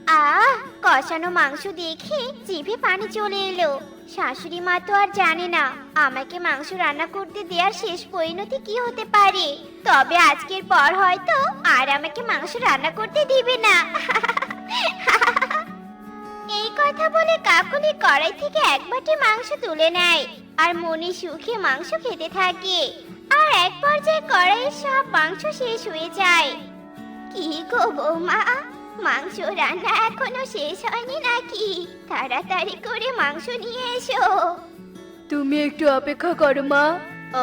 আহ, কষানো মাংস দেখে জিভে পানি চলে এলো। শাশুড়ি মা তো আর জানে না আমাকে মাংস রান্না করতে দেওয়ার শেষ পরিণতি কি হতে পারে। তবে আজকের পর হয়তো আর আমাকে মাংস রান্না করতে দিবে না। এই কথা বলে কাকুলি কড়াই থেকে এক বাটি মাংস তুলে নেয় আর মনে সুখে মাংস খেতে থাকে। আর এক পর্যায়ে কড়াইয়ের সব মাংস শেষ হয়ে যায়। কি গো বৌমা, মাংস রান্না এখনো শেষ হয়নি নাকি? তাড়াতাড়ি করে মাংস নিয়ে এসো। তুমি একটু অপেক্ষা করো মা,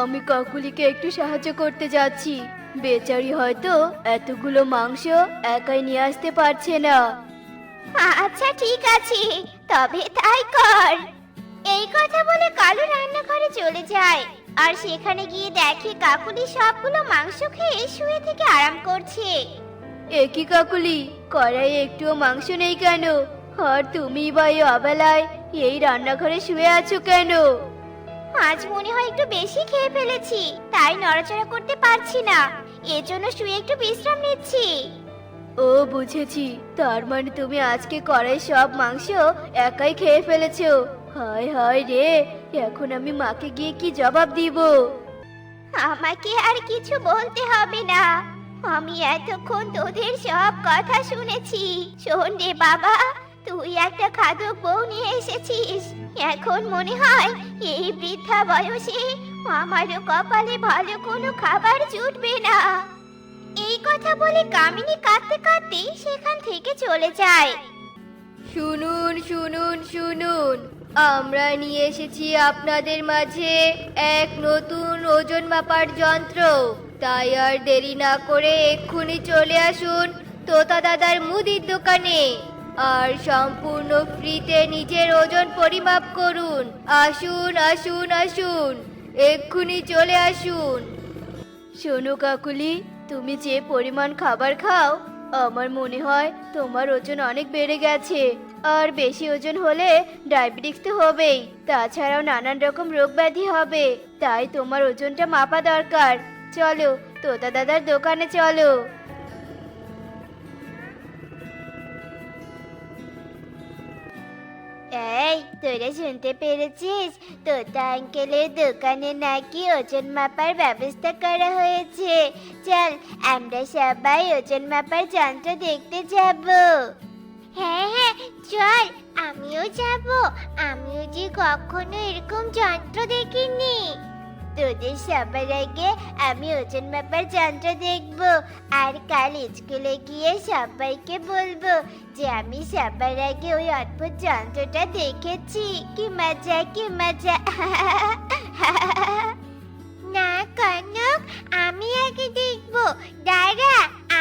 আমি কাকুলিকে একটু সাহায্য করতে যাচ্ছি। বেচারি হয়তো এতগুলো মাংস একাই নিয়ে আসতে পারছে না। আচ্ছা ঠিক আছে, তবে তাই কর। এই কথা বলে কালু রান্নাঘরে চলে যায় আর সেখানে গিয়ে দেখে কাকুলি সবগুলো মাংস খেয়ে শুয়ে থেকে আরাম করছে। একই কাকুলি, কড়াইয়ে একটুও মাংস নেই কেন? আর তুমি বা এই অবেলায় এই রান্নাঘরে শুয়ে আছো কেন? আজ মনে হয় একটু বেশি খেয়ে ফেলেছি, তাই নড়াচড়া করতে পারছি না, এজন্য শুয়ে একটু বিশ্রাম নিচ্ছি। ও বুঝেছি, তার মানে তুমি আজকে কড়াই সব মাংস একাই খেয়ে ফেলেছো। হায় হায় রে, এখন আমি মাকে গিয়ে কি জবাব দিব? আমাকে আর কিছু বলতে হবে না, আমি এতক্ষণ তোদের সব কথা শুনেছি। শোন রে বাবা, তুই একটা খাদক বউ নিয়ে এসেছিস। এখন মনে হয় এই বৃদ্ধা বয়সে আমারও কপালে ভালো কোনো খাবার জুটবে না। এই কথা বলে কামিনী কাঁদতে কাঁদতে সেখান থেকে চলে যায়। শুনুন শুনুন শুনুন, আমরা নিয়ে এসেছি আপনাদের মাঝে এক নতুন ওজন মাপার যন্ত্র। তাই আর দেরি না করে এক্ষুনি চলে আসুন তোতা দাদার মুদির দোকানে আর সম্পূর্ণ ফ্রিতে নিজের ওজন পরিমাপ করুন। আসুন আসুন আসুন, এক্ষুনি চলে আসুন। শোনো কাকুলি, তুমি যে পরিমাণ খাবার খাও আমার মনে হয় তোমার ওজন অনেক বেড়ে গেছে। আর বেশি ওজন হলে ডায়াবেটিস তো হবেই, তাছাড়াও নানান রকম রোগ ব্যাধি হবে। তাই তোমার ওজনটা মাপা দরকার। চলো তোতা দাদার দোকানে চলো। এই, তোরা শুনতে পেরেছিস? তোতা আঙ্কেলের দোকানে নাকি ওজন মাপার ব্যবস্থা করা হয়েছে। চল আমরা সবাই ওজন মাপার যন্ত্র দেখতে যাব। হ্যাঁ হ্যাঁ চল, আমিও যাব। আমিও যে কখনো এরকম যন্ত্র দেখিনি। তোদের সবার আগে আমি ওজন মাপার যন্ত্র দেখব, আর কাল স্কুলে গিয়ে সবাইকে বলবো যে আমি সবার আগে ওই অদ্ভুত যন্ত্রটা দেখেছি। কি মজা কি মজা। না কনক, আমি আগে দেখব, দাঁড়া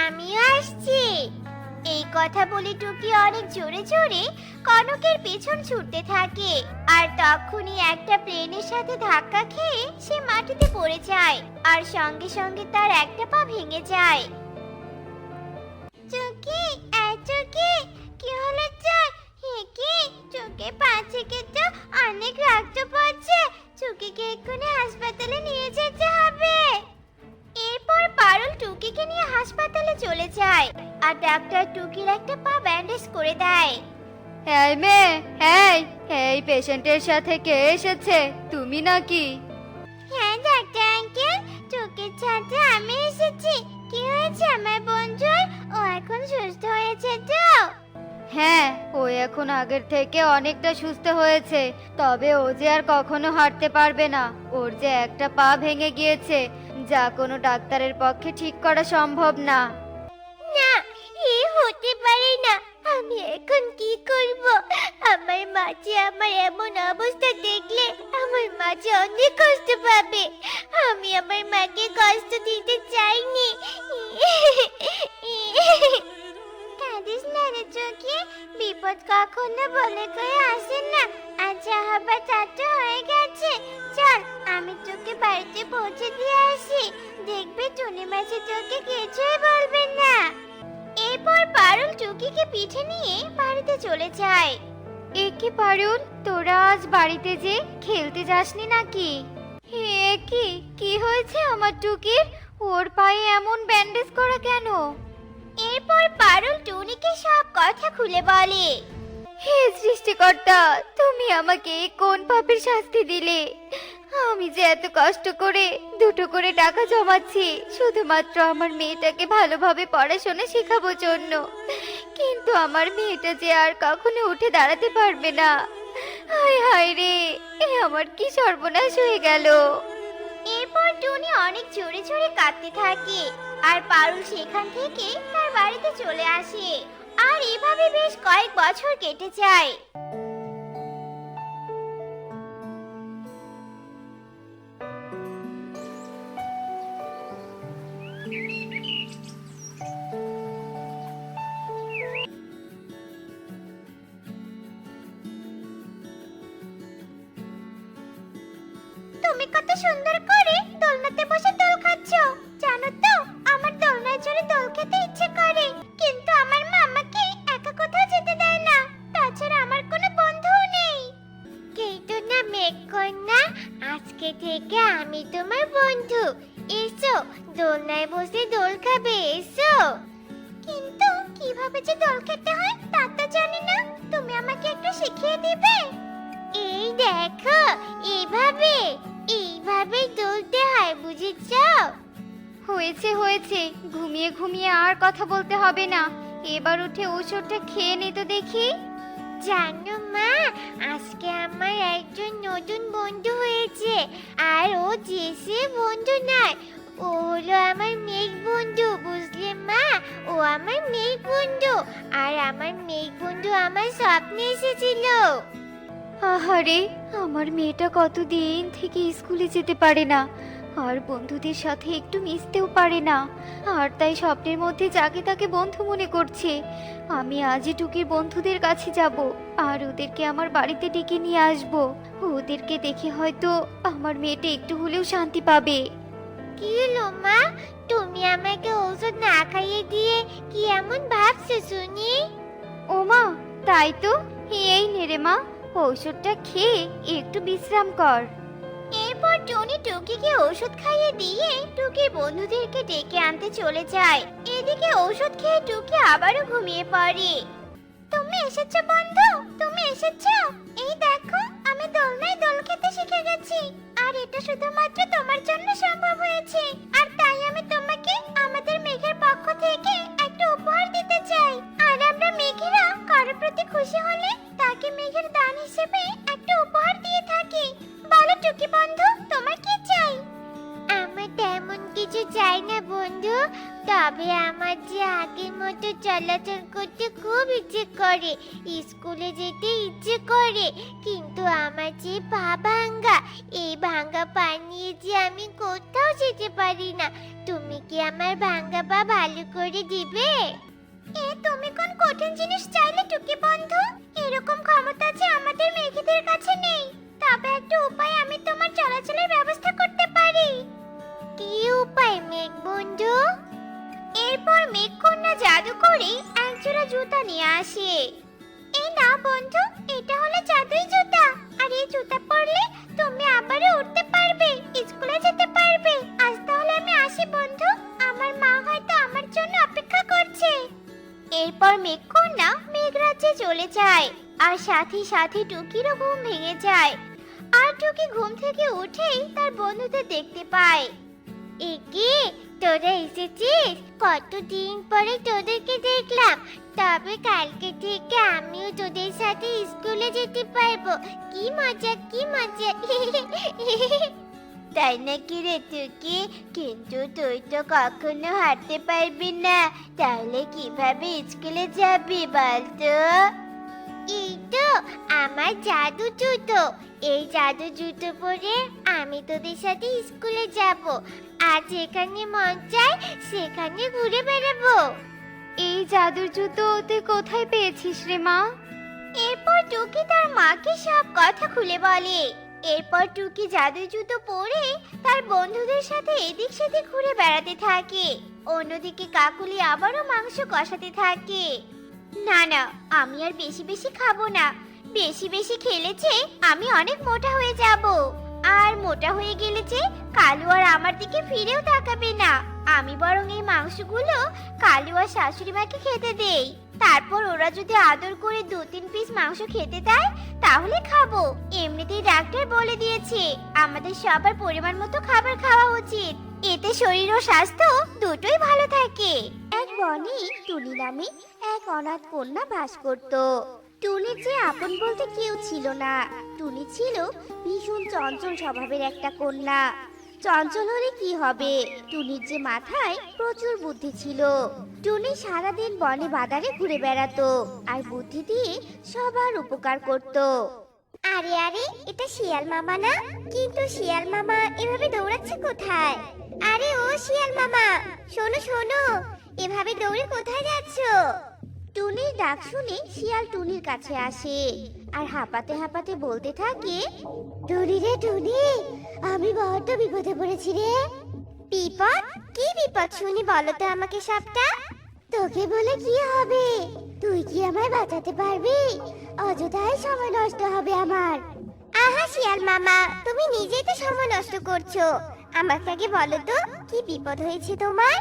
আমিও আসছি। এই কথা বলে টুকি অনেক জোরে জোরে কনকের পেছন ছুটতে থাকে। আর তখনই একটা প্লেনের সাথে ধাক্কা খেয়ে সে মাটিতে পড়ে যায় আর সঙ্গে সঙ্গে তার একটা পা ভেঙে যায়। টুকি, এই টুকি, কি হলো তোর? হে কি, চোখে পা থেকে তো অনেক রক্ত পড়ছে। টুকিকে এক্ষুনি হাসপাতালে নিয়ে যেতে হবে। এরপর পারুল টুকিকে নিয়ে হাসপাতালে চলে যায় আর ডাক্তার টুকির একটা পা ব্যান্ডেজ করে দেয়। এই মেয়ে, এই পেশেন্টের সাথে কে এসেছে? তুমি নাকি? হ্যাঁ ডাক্তার আঙ্কেল, টুকির সাথে আমি এসেছি। কি হয়েছে আমার বন্ধুর? ও এখন সুস্থ হয়েছে তো? হ্যাঁ, ও এখন আগের থেকে অনেকটা সুস্থ হয়েছে। তবে ও যে আর কখনো হাঁটতে পারবে না। ওর যে একটা পা ভেঙে গিয়েছে, যা কোনো ডাক্তারের পক্ষে ঠিক করা সম্ভব না। না, এ হতে পারে না। আমি এখন কি করব? আমার মা যে আমার এমন অবস্থা দেখলে আমার মা যে অনেক কষ্ট পাবে। আমি আমার মাকে কষ্ট দিতে চাইনি। কাঁদিস না রে চোখে, বিপদ কখনো বলে কয়ে আসে না। আচ্ছা হবার তা তো হয়ে গেছে। চল আমি তোকে বাড়িতে পৌঁছে দিয়ে আসি, দেখবি টুনি মাসি তোকে কিছুই বলবে না। এরপর পারুল টুকিকে পিঠে নিয়ে বাড়িতে চলে যায়। এ কি পারুল, তোরা আজ বাড়িতে যে খেলতে যাসনি নাকি? হে কি, কি হয়েছে আমার টুকির? ওর পায়ে এমন ব্যান্ডেজ করা কেন? এরপর পারুল টুনিকে সব কথা খুলে বলে। হে সৃষ্টিকর্তা, তুমি আমাকে কোন পাপের শাস্তি দিলে? আমি যে এত কষ্ট করে দুটো করে টাকা জমাচ্ছি শুধুমাত্র আমার মেয়েটাকে ভালোভাবে পড়াশোনা শেখাবো জন্য, কিন্তু আমার মেয়েটা যে আর কখনো উঠে দাঁড়াতে পারবে না। হায় হায় রে, এ আমার কি সর্বনাশ হয়ে গেল। এরপর টুনি অনেক জোরে জোরে কাঁদতে থাকে আর পারুল সেখান থেকে তার বাড়িতে চলে আসে। আর এভাবে বেশ কয়েক বছর কেটে যায়। তুমি কত সুন্দর করে দোলনাতে বসে দোল খাচ্ছ। জানো তো, আমার দোলনায় চড়ে দোল খেতে ইচ্ছে করে, কিন্তু আমার মা আমাকে একা কোথাও যেতে দেয় না। তাছাড়া আমার কোনো বন্ধুও নেই। কিন্তু না মেঘকন্যা, আজকে থেকে আমি তোমার বন্ধু। এসো, দোলনায় বসে দোল খাবে, এসো। কিন্তু কিভাবে যে দোল খেতে হয় তা তো জানি না, তুমি আমাকে একটু শিখিয়ে দিবে? এই দেখো, এইভাবে এইভাবে দুলতে হয়, বুঝেছো? হয়েছে হয়েছে, ঘুমিয়ে ঘুমিয়ে আর কথা বলতে হবে না। এবার উঠে ওষুধটা খেয়ে নে তো দেখি। জানো মা, আজকে আমার একজন নতুন বন্ধু হয়েছে। আর ও জেসে বন্ধু নয়, ও হলো আমার মেঘ বন্ধু, বুঝলে মা? ও আমার মেঘ বন্ধু। আর আমার মেঘ বন্ধু আমার স্বপ্নে এসেছিল। আহারে, আমার মেয়েটা কতদিন থেকে স্কুলে যেতে পারে না, আর বন্ধুদের সাথে একটু মিশতেও পারে না, আর তাই স্বপ্নের মধ্যে যাকে তাকে বন্ধু মনে করছে। আমি আজই টুকির বন্ধুদের কাছে যাব আর ওদেরকে আমার বাড়িতে ডেকে নিয়ে আসব। ওদেরকে দেখে হয়তো আমার মেয়েটা একটু হলেও শান্তি পাবে। কি হলো মা, তুমি আমাকে ঔষধ না খাইয়ে দিয়ে কি এমন ভাবছো শুনি? ও মা, তাই তো। এই নে রে মা, ঔষধটা খেয়ে একটু বিশ্রাম কর। এরপর টনি টুকিকে ওষুধ খাইয়ে দিয়ে টুকির বন্ধুদেরকে ডেকে আনতে চলে যায়। এদিকে ওষুধ খেয়ে টুকি আবারও ঘুমিয়ে পড়ে। তুমি এসেছো বন্ধু, তুমি এসেছো। এই দেখো, আমি দোলনায় দোল খেতে শিখে গেছি। আর এটা শুধুমাত্র তোমার জন্য সম্ভব হয়েছে। আর তাই আমি তোমাকে আমাদের মেঘের পক্ষ থেকে একটা উপহার দিতে চাই। আর আমরা মেঘেরা কারোর প্রতি খুশি হলে তাকে মেঘের দান হিসেবে একটা উপহার দিয়ে থাকি। বলো টুকি বন্ধু, তোমার কি চাই? আমার তেমন কিছু চাই না বন্ধু, তবে আমার যে আগের মতো চলাচল করতে খুব ইচ্ছে করে, স্কুলে যেতে ইচ্ছে করে, কিন্তু আমার যে পা ভাঙ্গা, এই ভাঙ্গা পা নিয়ে যে আমি কোথাও যেতে পারি না। তুমি কি আমার ভাঙ্গা পা ভালো করে দিবে? এ তুমি কোন কঠিন জিনিস চাইলে টুকি বন্ধু? এরকম ক্ষমতা যে আমাদের মেঘেদের কাছে নেই। তবে একটা উপায় আমি তোমার চলাচলের ব্যবস্থা করতে পারি। কি উপায় মেঘ বন্ধু? এরপর মেঘকন্যা জাদু করে একজোড়া জুতা নিয়ে আসে। এই না বন্ধু, এটা হলো জাদুই জুতা। আর এই জুতা পরলে তুমি আবারও উঠতে পারবে, স্কুলে যেতে পারবে। আজ তাহলে আমি আসি বন্ধু, আমার মা হয়তো আমার জন্য অপেক্ষা করছে। এরপর মেঘকন্যা মেঘরাজ্যে চলে যায় আর সাথে সাথে টুকিরও ঘুম ভেঙে যায়। আর টুকি ঘুম থেকে উঠেই তার বন্ধুদের দেখতে পায়। একে, তোরা এসেছিস? কতদিন পরে তোদেরকে দেখলাম। তবে কালকে থেকে আমিও তোদের সাথে স্কুলে যেতে পারবো। কি মজা, কি মজা। তাই নাকি রে টুকি? কিন্তু তুই তো কখনো হাঁটতে পারবি না, তাহলে কিভাবে স্কুলে যাবি বলতো? এই তো আমার জাদু জুতো। এই জাদু জুতো পরে আমি তোদের সাথে স্কুলে যাব আর যেখানে মন চায় সেখানে ঘুরে বেড়াবো। এই জাদুর জুতো তুই কোথায় পেয়েছিস রে মা? এরপর টুকি তার মাকে সব কথা খুলে বলে। এরপর টুকি জাদু জুতো পরে তার বন্ধুদের সাথে এদিক সেদিক ঘুরে বেড়াতে থাকে। অন্যদিকে কাকুলি আবারও মাংস কষাতে থাকে। না না, আমি আর বেশি বেশি খাবো না। বেশি বেশি খেলেছে আমি অনেক মোটা হয়ে যাব। আর মোটা হয়ে গেলে যে কালু আর আমার দিকে ফিরেও তাকাবে না। আমি বরং এই মাংসগুলো কালু আর শাশুড়ি মাকে খেতে দেই। তারপর ওরা যদি আদর করে 2-3 পিস মাংস খেতে দেয় তাহলে খাবো। এমনিতেই ডাক্তার বলে দিয়েছে আমাদের সবার পরিমাণ মতো খাবার খাওয়া উচিত, এতে শরীর ও স্বাস্থ্য দুটোই ভালো থাকে। এক বনে টুনি নামে এক অনাথ কন্যা বাস করত। টুনির যে আপন বলতে কেউ ছিল না। টুনি ছিল ভীষণ চঞ্চল স্বভাবের একটা কন্যা। চঞ্চল হলে কি হবে, টুনির যে মাথায় প্রচুর বুদ্ধি ছিল। টুনি সারাদিন বনে বাজারে ঘুরে বেড়াতো আর বুদ্ধি দিয়ে সবার উপকার করত। আরে আরে, এটা শিয়াল মামা না? কিন্তু শিয়াল মামা এভাবে দৌড়াচ্ছে কোথায়? আরে ও শিয়াল মামা, শোনো শোনো, এভাবে দৌড়ে কোথায় যাচ্ছো? টুনির ডাক শুনে শিয়াল টুনির কাছে আসে আর হাঁপাতে হাঁপাতে বলতে থাকে, টুনি রে টুনি, আমি বড্ড বিপদে পড়েছি রে। বিপদ? কি বিপদ শুনি, বলো তো আমাকে সবটা। তোকে বলে কি হবে, তুই কি আমায় বাঁচাতে পারবি? অযথাই সময় নষ্ট হবে আমার। আহা শিয়াল মামা, তুমি নিজেই তো সময় নষ্ট করছো। আমাকে আগে বলো তো কি বিপদ হয়েছে তোমার?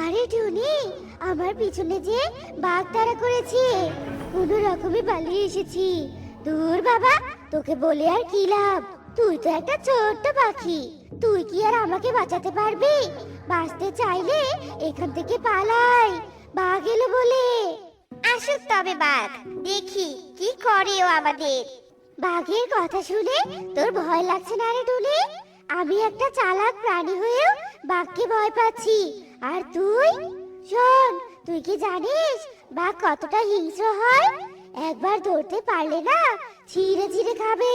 আরে টুনি, আমার পিছনে যে বাঘ তাড়া করেছে, কোনো রকমে পালিয়ে এসেছি। দূর বাবা, তোকে বলে আর কি লাভ, তুই তো একটা ছোট্ট পাখি, তুই কি আর আমাকে বাঁচাতে পারবি? বাঁচতে চাইলে এখান থেকে পালাই, বাঘ এলো বলে। আসুক তবে বাঘ, দেখি কি করে ও আমাদের। বাঘের কথা শুনে তোর ভয় লাগছে না রে টুনি? আমি একটা চালাক প্রাণী হয়েও বাঘকে ভয় পাচ্ছি, আর তুই? শোন, তুই কি জানিস বাঘ কতটা হিংস্র হয়? একবার ধরতে পারলে না ছিঁড়ে ছিঁড়ে খাবে।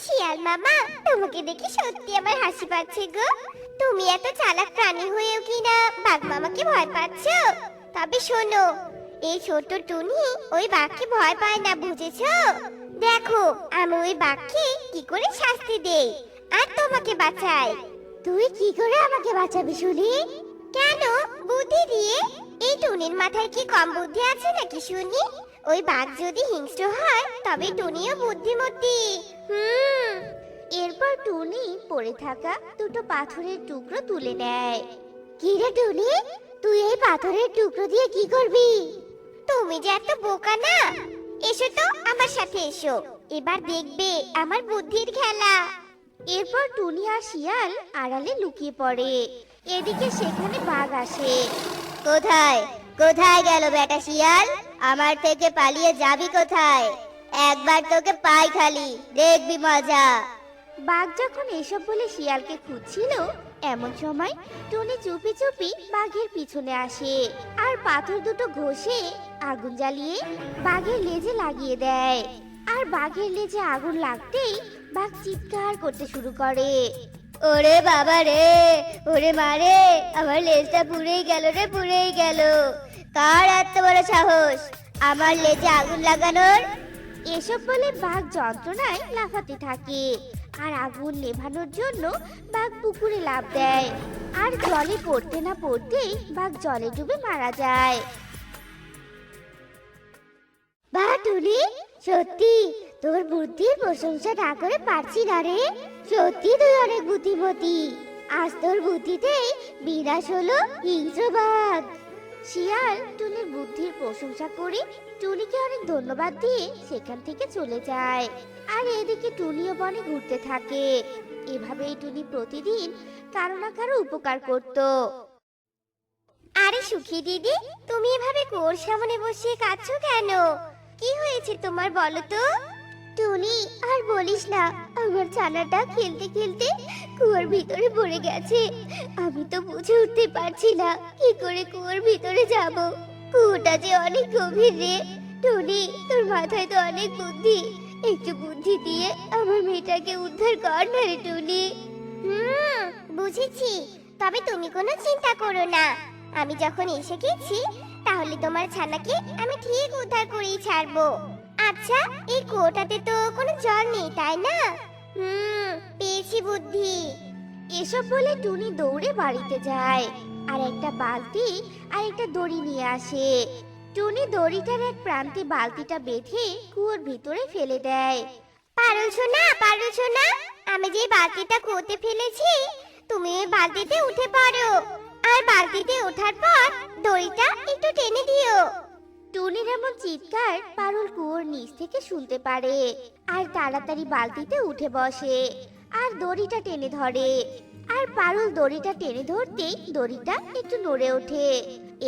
শিয়াল মামা, তোমাকে দেখে সত্যি আমার হাসি পাচ্ছে গো। তুমি এত চালাক প্রাণী হয়েও কিনা বাঘ মামাকে ভয় পাচ্ছো? তবে শোনো, এই ছোট্ট টুনি ওই বাঘকে ভয় পায় না, বুঝেছো? দেখো আমি ওই বাঘকে কি করে শাস্তি দেই আর তোমাকে বাঁচাই। তুই কি করে আমাকে বাঁচাবি শুনি? কেন, বুদ্ধি দিয়ে। এই টুনির মাথায় কি কম বুদ্ধি আছে নাকি শুনি? ওই বাঘ যদি হিংস্র হয় তবে টুনিও বুদ্ধিমতী। এরপর টুনি পড়ে থাকা দুটো পাথরের টুকরো তুলে নেয়। কি রে টুনি, তুই এই পাথরের টুকরো দিয়ে কি করবি? তুমি যে এত বোকা না, এসো তো আমার সাথে এসো, এবার দেখবে আমার বুদ্ধির খেলা। এরপর টুনি আর শিয়াল আড়ালে লুকিয়ে পড়ে। এদিকে সেখানে বাঘ আসে। কোথায় কোথায় গেল বেটা শিয়াল, আমার থেকে পালিয়ে যাবি কোথায়? একবার তোকে পাই খালি, দেখবি মজা। বাঘ যখন এসব বলে শিয়ালকে খুঁজছিল, এমন সময় টুনি চুপি চুপি বাঘের পিছনে আসে আর পাথর দুটো ঘষে আগুন জ্বালিয়ে বাঘের লেজে লাগিয়ে দেয়। আর বাঘের লেজে আগুন লাগতেই বাঘ চিৎকার করতে শুরু করে। ওরে বাবা রে, ওরে মারে, আমার লেজটা পুড়েই গেল রে, পুড়েই গেল। কার এত বড় সাহস আমার লেজে আগুন লাগানোর? এসব বলে বাঘ যন্ত্রণায় লাফাতে থাকে আর আগুন নেভানোর জন্য বাঘ পুকুরে লাফ দেয়। আর জলে পড়তে না পড়তেই বাঘ জলে ডুবে মারা যায়। বাহ টুনি, সত্যি তোর বুদ্ধির প্রশংসা না করে পারছি না রে। সত্যি তুই অনেক বুদ্ধিমতী। আজ তোর বুদ্ধিতেই বিনাশ হলো হিংস্র বাঘ। শিয়াল টুনির বুদ্ধির প্রশংসা করে টুনিকে অনেক ধন্যবাদ দিয়ে সেখান থেকে চলে যায়। আর এদিকে টুনিও বনে ঘুরতে থাকে। এভাবেই টুনি প্রতিদিন কারো না কারো উপকার করত। আরে সুখী দিদি, তুমি এভাবে কুয়োর সামনে বসে কাঁদছো কেন? কি হয়েছে তোমার বলো তো? টুনি, আর বলিস না, আমার ছানাটা খেলতে খেলতে কুয়োর ভিতরে পড়ে গেছে। আমি তো বুঝে উঠতে পারছি না কি করে কুয়োর ভিতরে যাব। কুয়োটা যে অনেক গভীর রে। টুনি, তোর মাথায় তো অনেক বুদ্ধি, একটু বুদ্ধি দিয়ে আমার মেয়েটাকে উদ্ধার কর না রে টুনি। বুঝেছি, তবে তুমি কোনো চিন্তা করো না। আমি যখন এসে গেছি তাহলে তোমার ছানাকে আমি ঠিক উদ্ধার করেই ছাড়বো। আচ্ছা, এই কুয়োটাতে তো কোনো জল নেই তাই না? পেয়েছি বুদ্ধি। এসব বলে টুনি দৌড়ে বাড়িতে যায় আর একটা বালতি আর একটা দড়ি নিয়ে আসে। টুনি দড়িটার এক প্রান্তে বালতিটা বেঁধে কুয়োর ভিতরে ফেলে দেয়। পারছো না, পারছো না, আমি যে বালতিটা কুয়োতে ফেলেছি তুমি ওই বালতিতে উঠে পড়ো। আর বালতিতে ওঠার পর দড়িটা একটু টেনে দিও। টুনির এমন চিৎকার পারুল কুয়োর নিচ থেকে শুনতে পারে আর তাড়াতাড়ি বালতিতে উঠে বসে আর দড়িটা টেনে ধরে। আর পারুল দড়িটা টেনে ধরতেই দড়িটা একটু নড়ে ওঠে।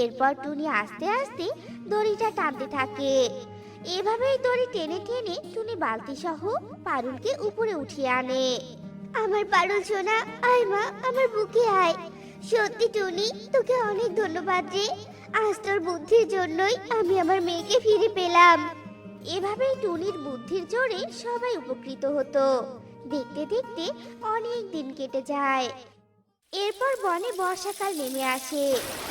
এরপর টুনি আস্তে আস্তে দড়িটা টানতে থাকে। এভাবেই দড়ি টেনে টেনে টুনি বালতি সহ পারুলকে উপরে উঠিয়ে আনে। আমার পারুল সোনা, আয় মা, আমার বুকে আয়। সত্যি টুনি, তোকে অনেক ধন্যবাদ রে। আজ তোর বুদ্ধির জন্যই আমি আমার মেয়েকে ফিরে পেলাম। এভাবেই টুনির বুদ্ধির জোরে সবাই উপকৃত হতো। দেখতে দেখতে অনেক দিন কেটে যায়। এরপর বনে বর্ষাকাল নেমে আসে।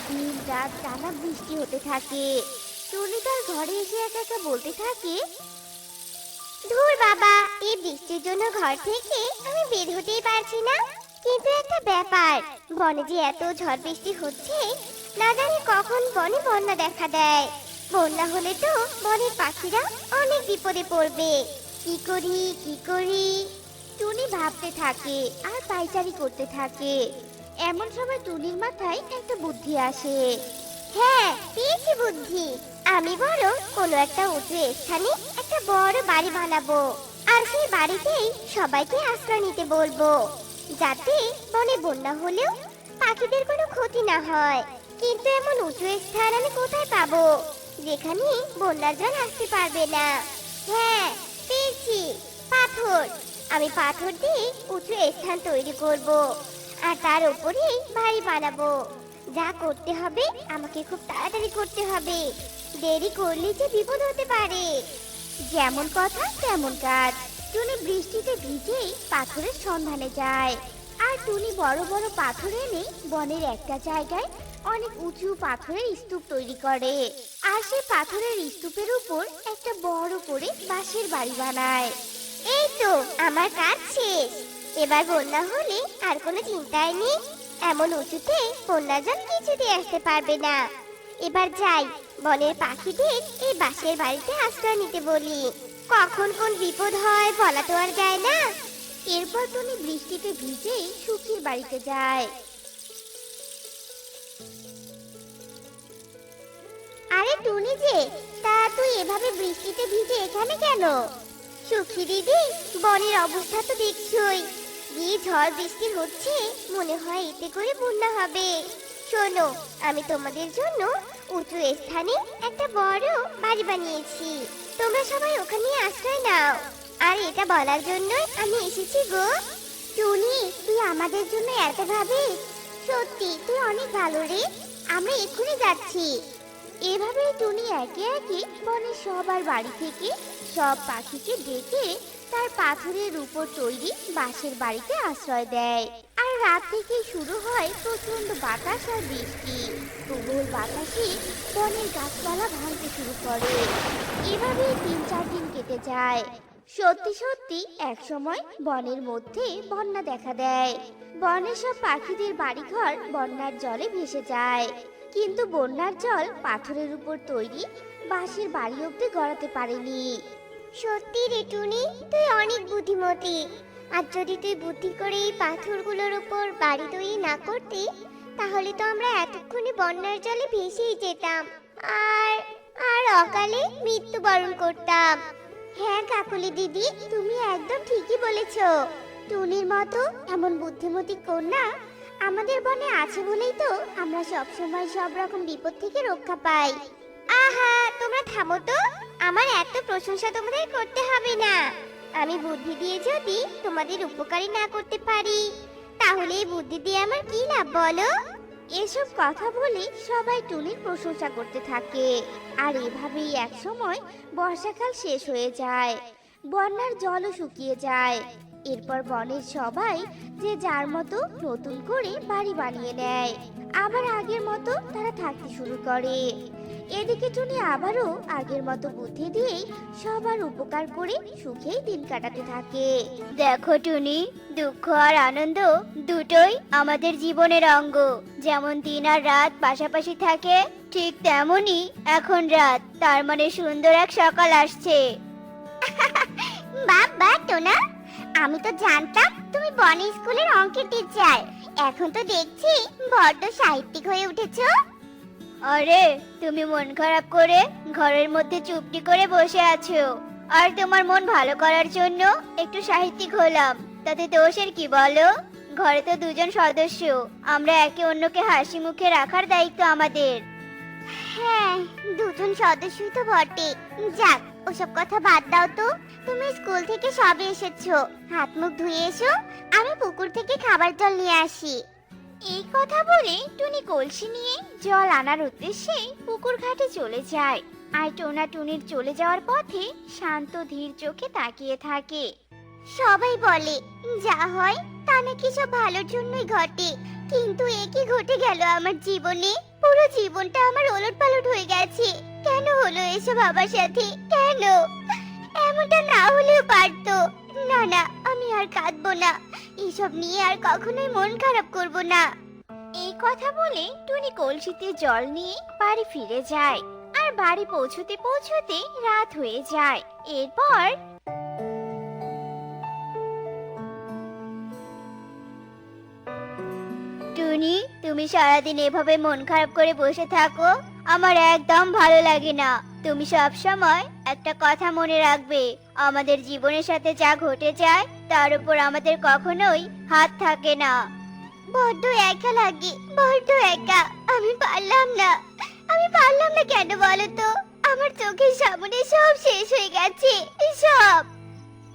দিন রাত টানা বৃষ্টি হতে থাকে। টুনি তার ঘরে এসে একা একা বলতে থাকে, ধুর বাবা, এই বৃষ্টির জন্য ঘর থেকে আমি বের হতেই পারছি না। কিন্তু একটা ব্যাপার, বনে যে এত ঝড় বৃষ্টি হচ্ছে, না জানি কখন বনে বন্যা দেখা দেয়। বন্যা হলে তো বনের পাখিরা অনেক বিপদে পড়বে। কি করি কি করি? টুনি ভাবতে থাকে আর পাইচারি করতে থাকে। এমন সময় টুনির মাথায় একটা বুদ্ধি আসে। হ্যাঁ, পেয়েছি বুদ্ধি। আমি বড় কোনো একটা উঁচু স্থানে একটা বড় বাড়ি বানাবো আর সেই বাড়িতেই সবাইকে আশ্রয় নিতে বলবো, যাতে বনে বন্যা হলেও পাখিদের কোনো ক্ষতি না হয়। কিন্তু এমন উঁচু স্থান আমি কোথায় পাবো যেখানে বন্যার জল আসতে পারবে না? হ্যাঁ, পেয়েছি, পাথর। আমি পাথর দিয়ে উঁচু স্থান তৈরি করব আর তার উপরেই বাড়ি বানাবো। যা করতে হবে আমাকে খুব তাড়াতাড়ি করতে হবে, দেরি করলে যে বিপদ হতে পারে। যেমন কথা তেমন কাজ। টুনি বৃষ্টিতে ভিজেই পাথরের সন্ধানে যায় আর টুনি বড় বড় পাথর এনে বনের একটা জায়গায় অনেক উঁচু পাথরের স্তূপ তৈরি করে আর সেই পাথরের স্তূপের উপর একটা বড় করে বাঁশের বাড়ি বানায়। এই তো আমার কাজ শেষ। এবার বন্যা হলে আর কোনো চিন্তাই নেই। এমন উঁচুতে বন্যা জল কিছুতেই আসতে পারবে না। এবার যাই, বনের পাখিদের এই বাঁশের বাড়িতে আশ্রয় নিতে বলি। কখন কোন বিপদ হয় বলা তো আর যায় না। এরপর টুনি বৃষ্টিতে ভিজেই সুখীর বাড়িতে যায়। আরে টুনি যে, তা তুই এভাবে বৃষ্টিতে ভিজে এখানে কেন? সুখী দিদি, বনের অবস্থা তো দেখছই। যে ঝড় বৃষ্টি হচ্ছে, মনে হয় এতে করে বন্যা হবে। শোনো, আমি তোমাদের জন্য উঁচু স্থানে একটা বড় বাড়ি বানিয়েছি। তোমরা সবাই ওখানে আশ্রয় নাও। আর এটা বলার জন্যই আমি এসেছি গো। টুনি, তুই আমাদের জন্য এত ভাবিস? সত্যি তুই অনেক ভালো রে। আমরা এক্ষুনি যাচ্ছি। এভাবেই টুনি একে একে বনের সবার বাড়ি থেকে সব পাখিকে ডেকে তার পাথরের উপর তৈরি বাঁশের বাড়িতে আশ্রয় দেয়। আর রাত থেকে শুরু হয় প্রচন্ড বাতাস আর বৃষ্টি। প্রবল বাতাসে বনের গাছপালা ভাঙতে শুরু করে। এভাবেই 3-4 দিন কেটে যায়। সত্যি সত্যি এক সময় বনের মধ্যে বন্যা দেখা দেয়। বনের সব পাখিদের বাড়িঘর বন্যার জলে ভেসে যায়। কিন্তু বন্যার জল পাথরের উপর তৈরি বাঁশের বাড়ি অব্দি গড়াতে পারেনি। সত্যি রে টুনি, তুই অনেক বুদ্ধিমতী। আর যদি তুই বুদ্ধি করে এই পাথরগুলোর উপর বাড়ি তৈরি না করতে, তাহলে তো আমরা এতক্ষণে বন্যার জলে ভেসেই যেতাম আর আর অকালে মৃত্যুবরণ করতাম। হ্যাঁ কাকুলি দিদি, তুমি একদম ঠিকই বলেছ। টুনির মতো এমন বুদ্ধিমতী কন্যা আমাদের বনে আছে বলেই তো আমরা সব সময় সব রকম বিপদ থেকে রক্ষা পাই। আহা, তোমরা থামো তো। আমার এত প্রশংসা তোমাদের করতে হবে না। আমি বুদ্ধি দিয়ে যদি তোমাদের উপকারী না করতে পারি, তাহলে এই বুদ্ধি দিয়ে আমার কি লাভ বলো? এসব কথা বলে সবাই টুনির প্রশংসা করতে থাকে। আর এভাবেই এক সময় বর্ষাকাল শেষ হয়ে যায়। বন্যার জলও শুকিয়ে যায়। এরপর বনের সবাই যে যার মতো নতুন করে বাড়ি বানিয়ে নেয়। আবার আগের মতো তারা থাকতে শুরু করে। এদিকে টুনি আবারও আগের মতো বুদ্ধি দিয়েই সবার উপকার করে সুখেই দিন কাটাতে থাকে। দেখো টুনি, দুঃখ আর আনন্দ দুটোই আমাদের জীবনের অঙ্গ। যেমন দিন আর রাত পাশাপাশি থাকে, ঠিক তেমনই এখন রাত, তার মানে সুন্দর এক সকাল আসছে। বাবা টোনা, আমি তো জানতাম তুমি বনি স্কুলের অঙ্কের টিচার। এখন তো দেখছি বড্ড সাহিত্যিক হয়ে উঠেছো। আরে তুমি মন খারাপ করে ঘরের মধ্যে চুপটি করে বসে আছো, আর তোমার মন ভালো করার জন্য একটু সাহিত্যিক হলাম, তাতে দোষের কি বলো? ঘরে তো দুজন সদস্য, আমরা একে অন্যকে হাসি মুখে রাখার দায়িত্ব আমাদের। হ্যাঁ, দুজন সদস্যই তো বটে। যাক, ওসব কথা বাদ দাও তো। তুমি স্কুল থেকে সবে এসেছো, হাত মুখ ধুয়ে এসো, আমি পুকুর থেকে খাবার জল নিয়ে আসি। এই কথা বলে টুনি কলসি নিয়ে জল আনার উদ্দেশ্যে পুকুর ঘাটে চলে যায়। আর টোনা টুনির চলে যাওয়ার পথে শান্ত ধীর চোখে তাকিয়ে থাকে। সবাই বলে যা হয় তা নাকি সব ভালোর জন্যই ঘটে, কিন্তু এ কি ঘটে গেল আমার জীবনে? পুরো জীবনটা আমার ওলটপালট হয়ে গেছে। কেন হলো এসব আমার সাথে? কেন? এমনটা না হলেও পারতো। না না, আমি আর কাঁদবো না, এসব নিয়ে আর কখনোই মন খারাপ করব না। এই কথা বলে টুনি কলসিতে জল নিয়ে বাড়ি ফিরে যায়। আর বাড়ি পৌঁছতে পৌঁছতে রাত হয়ে যায়। এরপর টুনি, তুমি সারাদিন এভাবে মন খারাপ করে বসে থাকো, আমার একদম ভালো লাগে না। তুমি সব সময় একটা কথা মনে রাখবে, আমাদের জীবনের সাথে যা ঘটে যায় তার উপর আমাদের কখনোই হাত থাকে না। বড্ড একা লাগে, বড্ড একা। আমি পারলাম না কেন বলো তো? আমার চোখের সামনে সব শেষ হয়ে গেছে, সব।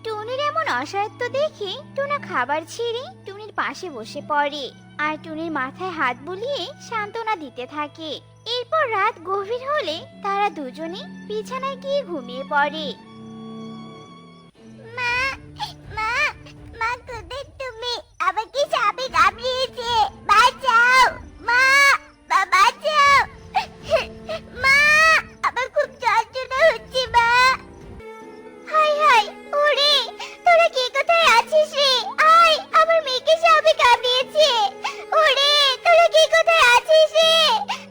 টুনির এমন অসহায়ত্ব দেখে টোনা খাবার ছেড়ে টুনির পাশে বসে পড়ে আর টুনির মাথায় হাত বুলিয়ে সান্ত্বনা দিতে থাকে। এরপর রাত গভীর হলে তারা দুজনে বিছানায় গিয়ে ঘুমিয়ে পড়ে। মা, মা, মা, কোথায় তুমি? আমাকে সাপে কামড়িয়েছে, বাঁচাও মা, বাঁচাও মা, আমার খুব যন্ত্রণা হচ্ছে মা। হাই হাই, ওরে তোরা কে কোথায় আছিস রে? আয়, আমার মেয়েকে সাপে কামড়িয়েছে। ওরে তোরা কে কোথায় আছিস রে?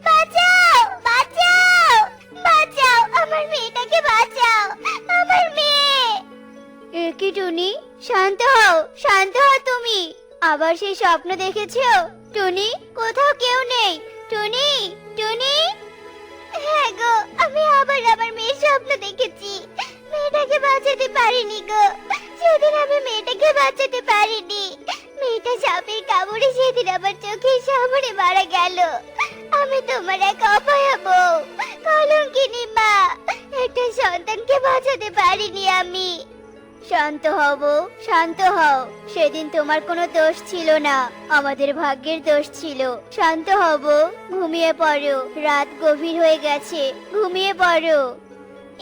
বাঁচাও, বাঁচাও, বাঁচাও, আমার মেয়েটাকে বাঁচাও, আমার মেয়ে। এ কি টুনি, শান্ত হও তুমি। আবার সেই স্বপ্ন দেখেছো? টুনি, কোথাও কেউ নেই। টুনি, টুনি। হ্যাঁ গো, আমি আবার আমার মেয়ের স্বপ্ন দেখেছি। মেয়েটাকে বাঁচাতে পারিনি গো, সেদিন আমি মেয়েটাকে বাঁচাতে পারিনি। মেয়েটা সাপের কামড়ে সেদিন আমার চোখের সামনে মারা গেল। আমি তোমার এক অপয়া বউ, কলঙ্কিনী মা, একটা সন্তানকে বাঁচাতে পারিনি আমি। শান্ত হব, শান্ত হও। সেদিন তোমার কোনো দোষ ছিল না, আমাদের ভাগ্যের দোষ ছিল। শান্ত হব, ঘুমিয়ে পড়ো, রাত গভীর হয়ে গেছে, ঘুমিয়ে পড়ো।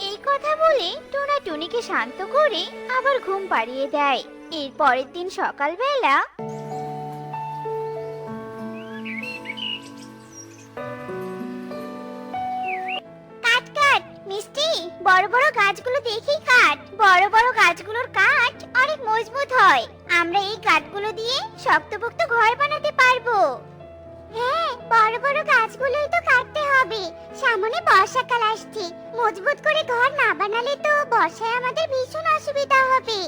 এই কথা বলে টোনা টুনিকে শান্ত করে আবার ঘুম পাড়িয়ে দেয়। এর পরের দিন সকালবেলা কাট কাট মিষ্টি, বড় বড় গাছগুলো দেখি কাট। বড় বড় গাছগুলোর কাঠ অনেক মজবুত হয়, আমরা এই কাঠগুলো দিয়ে শক্তপোক্ত ঘর বানাতে পারবো। হ্যাঁ, বড় বড় গাছগুলোই তো কাটতে হবে, সামনে বর্ষাকাল আসছে, মজবুত করে ঘর না বানালে তো বর্ষায় আমাদের ভীষণ অসুবিধা হবে।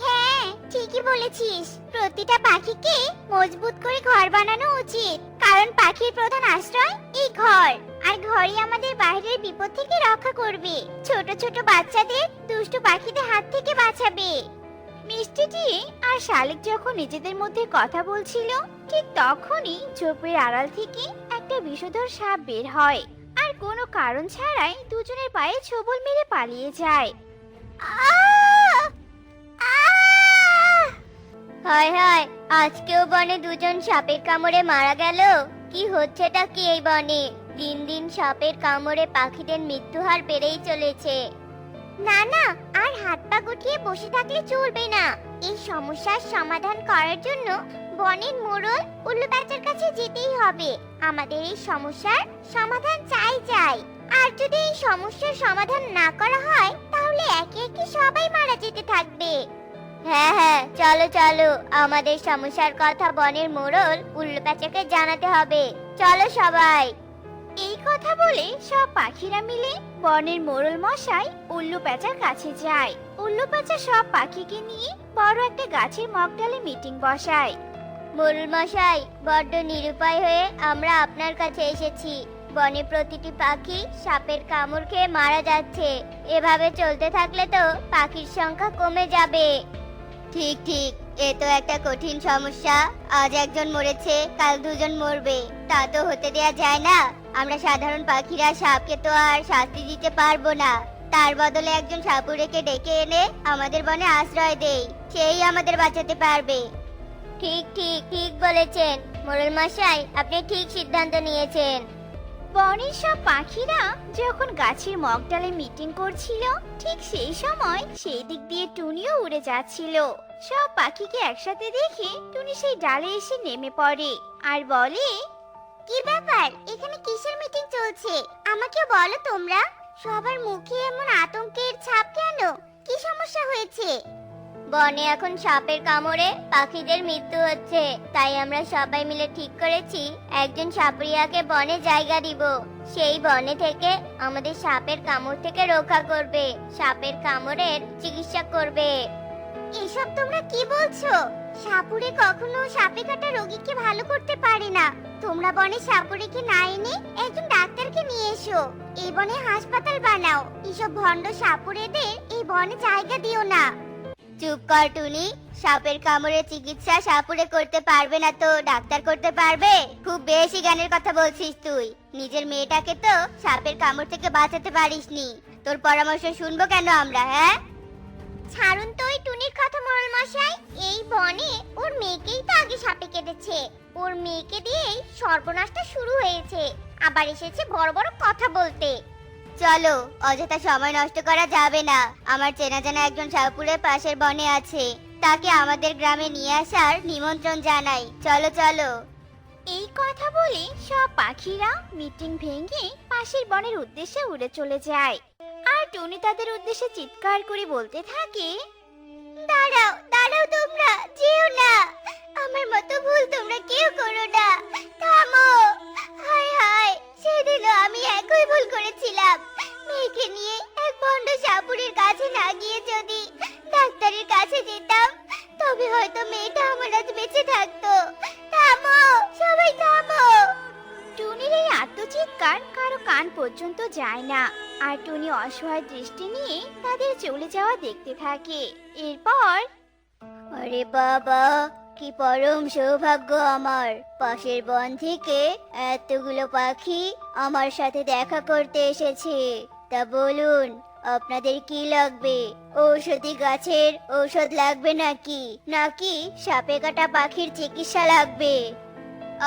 হ্যাঁ, ঠিকই বলেছিস, প্রতিটা পাখিকে মজবুত করে ঘর বানানো উচিত, কারণ পাখির প্রধান আশ্রয় এই ঘর, আর ঘরই আমাদের বাইরের বিপদ থেকে রক্ষা করবে, ছোট ছোট বাচ্চাদের দুষ্টু পাখিদের হাত থেকে বাঁচাবে। মিষ্টিটি আর শালিক যখন নিজেদের মধ্যে কথা বলছিল, ঠিক তখনই ঝোপের আড়াল থেকে একটা বিষধর সাপ বের হয় আর কোনো কারণ ছাড়াই দুজনের পায়ে ছোবল মেরে পালিয়ে যায়। হায় হায়, আজকেও বনে দুজন সাপের কামড়ে মারা গেল। কি হচ্ছেটা কি এই বনে? দিন দিন সাপের কামড়ে পাখিদের মৃত্যুহার বেড়েই চলেছে। না না, আর হাত পা গুটিয়ে বসে থাকলে চলবে না। এই সমস্যার সমাধান করার জন্য বনের মোড়ল উল্লু প্যাঁচার কাছে যেতেই হবে। আমাদের এই সমস্যার সমাধান চাই। আর যদি এই সমস্যার সমাধান না করা হয়, তাহলে একে একে সবাই মারা যেতে থাকবে। হ্যাঁ হ্যাঁ, চলো চলো, আমাদের সমস্যার কথা বনের মোড়ল উল্লু প্যাঁচাকে জানাতে হবে। চলো সবাই। এই কথা বলে সব পাখিরা মিলে বনের মোড়ল মশাই উল্লু প্যাঁচার কাছে যায়। উল্লু প্যাঁচা সব পাখিকে নিয়ে বড় একটা গাছের মগডালে মিটিং বসায়। মোরল মশাই, বড্ড নিরুপায় হয়ে আমরা আপনার কাছে এসেছি। বনে প্রতিটি পাখি সাপের কামড় খেয়ে মারা যাচ্ছে। এভাবে চলতে থাকলে তো পাখির সংখ্যা কমে যাবে। ঠিক ঠিক, এ তো একটা কঠিন সমস্যা। আজ একজন মরেছে, কাল দুজন মরবে, তা তো হতে দেয়া যায় না। আমরা সাধারণ পাখিরা সাপকে তো আর শাস্তি দিতে পারবো না। তার বদলে একজন সাপুড়েকে ডেকে এনে আমাদের বনে আশ্রয় দেই, সেই আমাদের বাঁচাতে পারবে। ঠিক ঠিক ঠিক বলেছেন মোরল মশাই, আপনি ঠিক সিদ্ধান্ত নিয়েছেন। বনের সব পাখিরা যখন গাছের মগডালে মিটিং করছিল, ঠিক সেই সময় সেই দিক দিয়ে টুনিও উড়ে যাচ্ছিল। সব পাখিকে একসাথে দেখে টুনি সেই ডালে এসে নেমে পড়ে আর বলে, কি ব্যাপার, এখানে কিসের মিটিং চলছে? আমাকে বলো তোমরা। সবার মুখে এমন আতঙ্কের ছাপ কেন? কি সমস্যা হয়েছে? বনে এখন সাপের কামড়ে পাখিদের মৃত্যু হচ্ছে, তাই আমরা সবাই মিলে ঠিক করেছি একজন সাপুরিয়াকে বনে জায়গা দিব। সেই বনে থেকে আমাদের সাপের কামড় থেকে রক্ষা করবে, সাপের কামড়ের চিকিৎসা করবে। এসব তোমরা কি বলছো? সাপুরে কখনো সাপে কাটা রোগীকে ভালো করতে পারে না। তোমরা বনে সাপুরেকে না এনে একজন ডাক্তারকে নিয়ে এসো। এই বনে হাসপাতাল বানাও। এসব ভণ্ড সাপুরেদের এই বনে জায়গা দিও না। চুপ কর টুনি, সাপের কামড়ের চিকিৎসা সাপুরে করতে পারবে না তো ডাক্তার করতে পারবে? খুব বেশি জ্ঞানের কথা বলছিস তুই। নিজের মেয়েটাকে তো সাপের কামড় থেকে বাঁচাতে পারিসনি, তোর পরামর্শ শুনবো কেন আমরা? হ্যাঁ, ছাড়ুন তো ওই টুনির কথা মোরল মশাই। এই বনে ওর মেয়েকেই তো আগে সাপে কেটেছে। ওর মেয়েকে দিয়েই সর্বনাশটা শুরু হয়েছে, আবার এসেছে বড় বড় কথা বলতে। চলো, অযথা সময় নষ্ট করা যাবে না। আমার চেনা জানা একজন সাপুরে পাশের বনে আছে, তাকে আমাদের গ্রামে নিয়ে আসার নিমন্ত্রণ জানাই। চলো চলো। এই কথা বলে সব পাখিরা মিটিং ভেঙে পাশের বনের উদ্দেশ্যে উড়ে চলে যায়। আর টুনি তাদের উদ্দেশ্যে চিৎকার করে বলতে থাকে, দাঁড়াও দাঁড়াও, তোমরা যেও না। আমার মতো ভুল তোমরা কেউ করো না, থামো। হায় হায়, সেদিনও আমি একই ভুল করেছিলাম। মেয়েকে নিয়ে এক ভণ্ড সাপুরের কাছে না গিয়ে যদি ডাক্তারের কাছে যেতাম, তবে হয়তো মেয়েটা আমার আজ বেঁচে থাকতো। থামো, সবাই থামো। টুনির এই আত্মচিৎকার কারো কান পর্যন্ত যায় না, আর টুনি অসহায় দৃষ্টি নিয়ে তাদের চলে যাওয়া দেখতে থাকে। এরপর, আরে বাবা, কি পরম সৌভাগ্য আমার! পাশের বন থেকে এতগুলো পাখি আমার সাথে দেখা করতে এসেছে। তা বলুন, আপনাদের কি লাগবে? ঔষধি গাছের ঔষধ লাগবে নাকি নাকি সাপে কাটা পাখির চিকিৎসা লাগবে?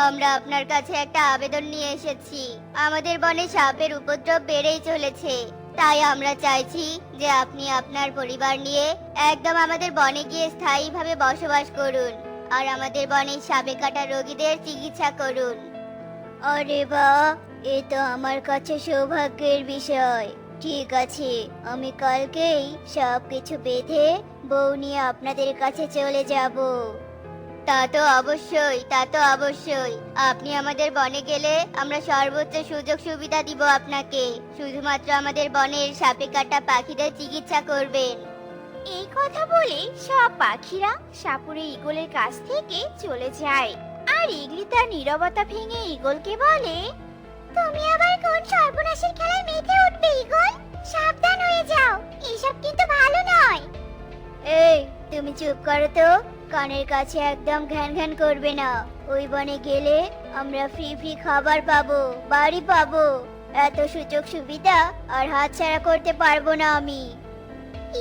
আমরা আপনার কাছে একটা আবেদন নিয়ে এসেছি। আমাদের বনে সাপের উপদ্রব বেড়েই চলেছে, তাই আমরা চাইছি যে আপনি আপনার পরিবার নিয়ে একদম আমাদের বনে গিয়ে স্থায়ীভাবে বসবাস করুন আর আমাদের বনে সাপে কাটা রোগীদের চিকিৎসা করুন। আরে বাহ, এ তো আমার কাছে সৌভাগ্যের বিষয়। ঠিক আছে, আমি কালকেই সব কিছু বেঁধে বউ নিয়ে আপনাদের কাছে চলে যাব। তা তো অবশ্যই, তা তো অবশ্যই। আপনি আমাদের বনে গেলে আমরা সর্বোচ্চ সুযোগ সুবিধা দিব আপনাকে। শুধুমাত্র আমাদের বনের সাপে কাটা পাখিদের চিকিৎসা করবেন। এই কথা বলে সব পাখিরা সাপুরে ঈগলের কাছ থেকে চলে যায়। আর ঈগলি তার নীরবতা ভেঙে ঈগলকে বলে, তুমি আবার কোন সর্বনাশের খেলায় মেতে উঠবে ঈগল? সাবধান হয়ে যাও, এসব কিন্তু ভালো নয়। এই, তুমি চুপ করো তো, কানের কাছে একদম ঘ্যান ঘ্যান করবে না। ওই বনে গেলে আমরা ফ্রি ফ্রি খাবার পাবো, বাড়ি পাবো। এত সুযোগ সুবিধা আর হাতছাড়া করতে পারবো না আমি।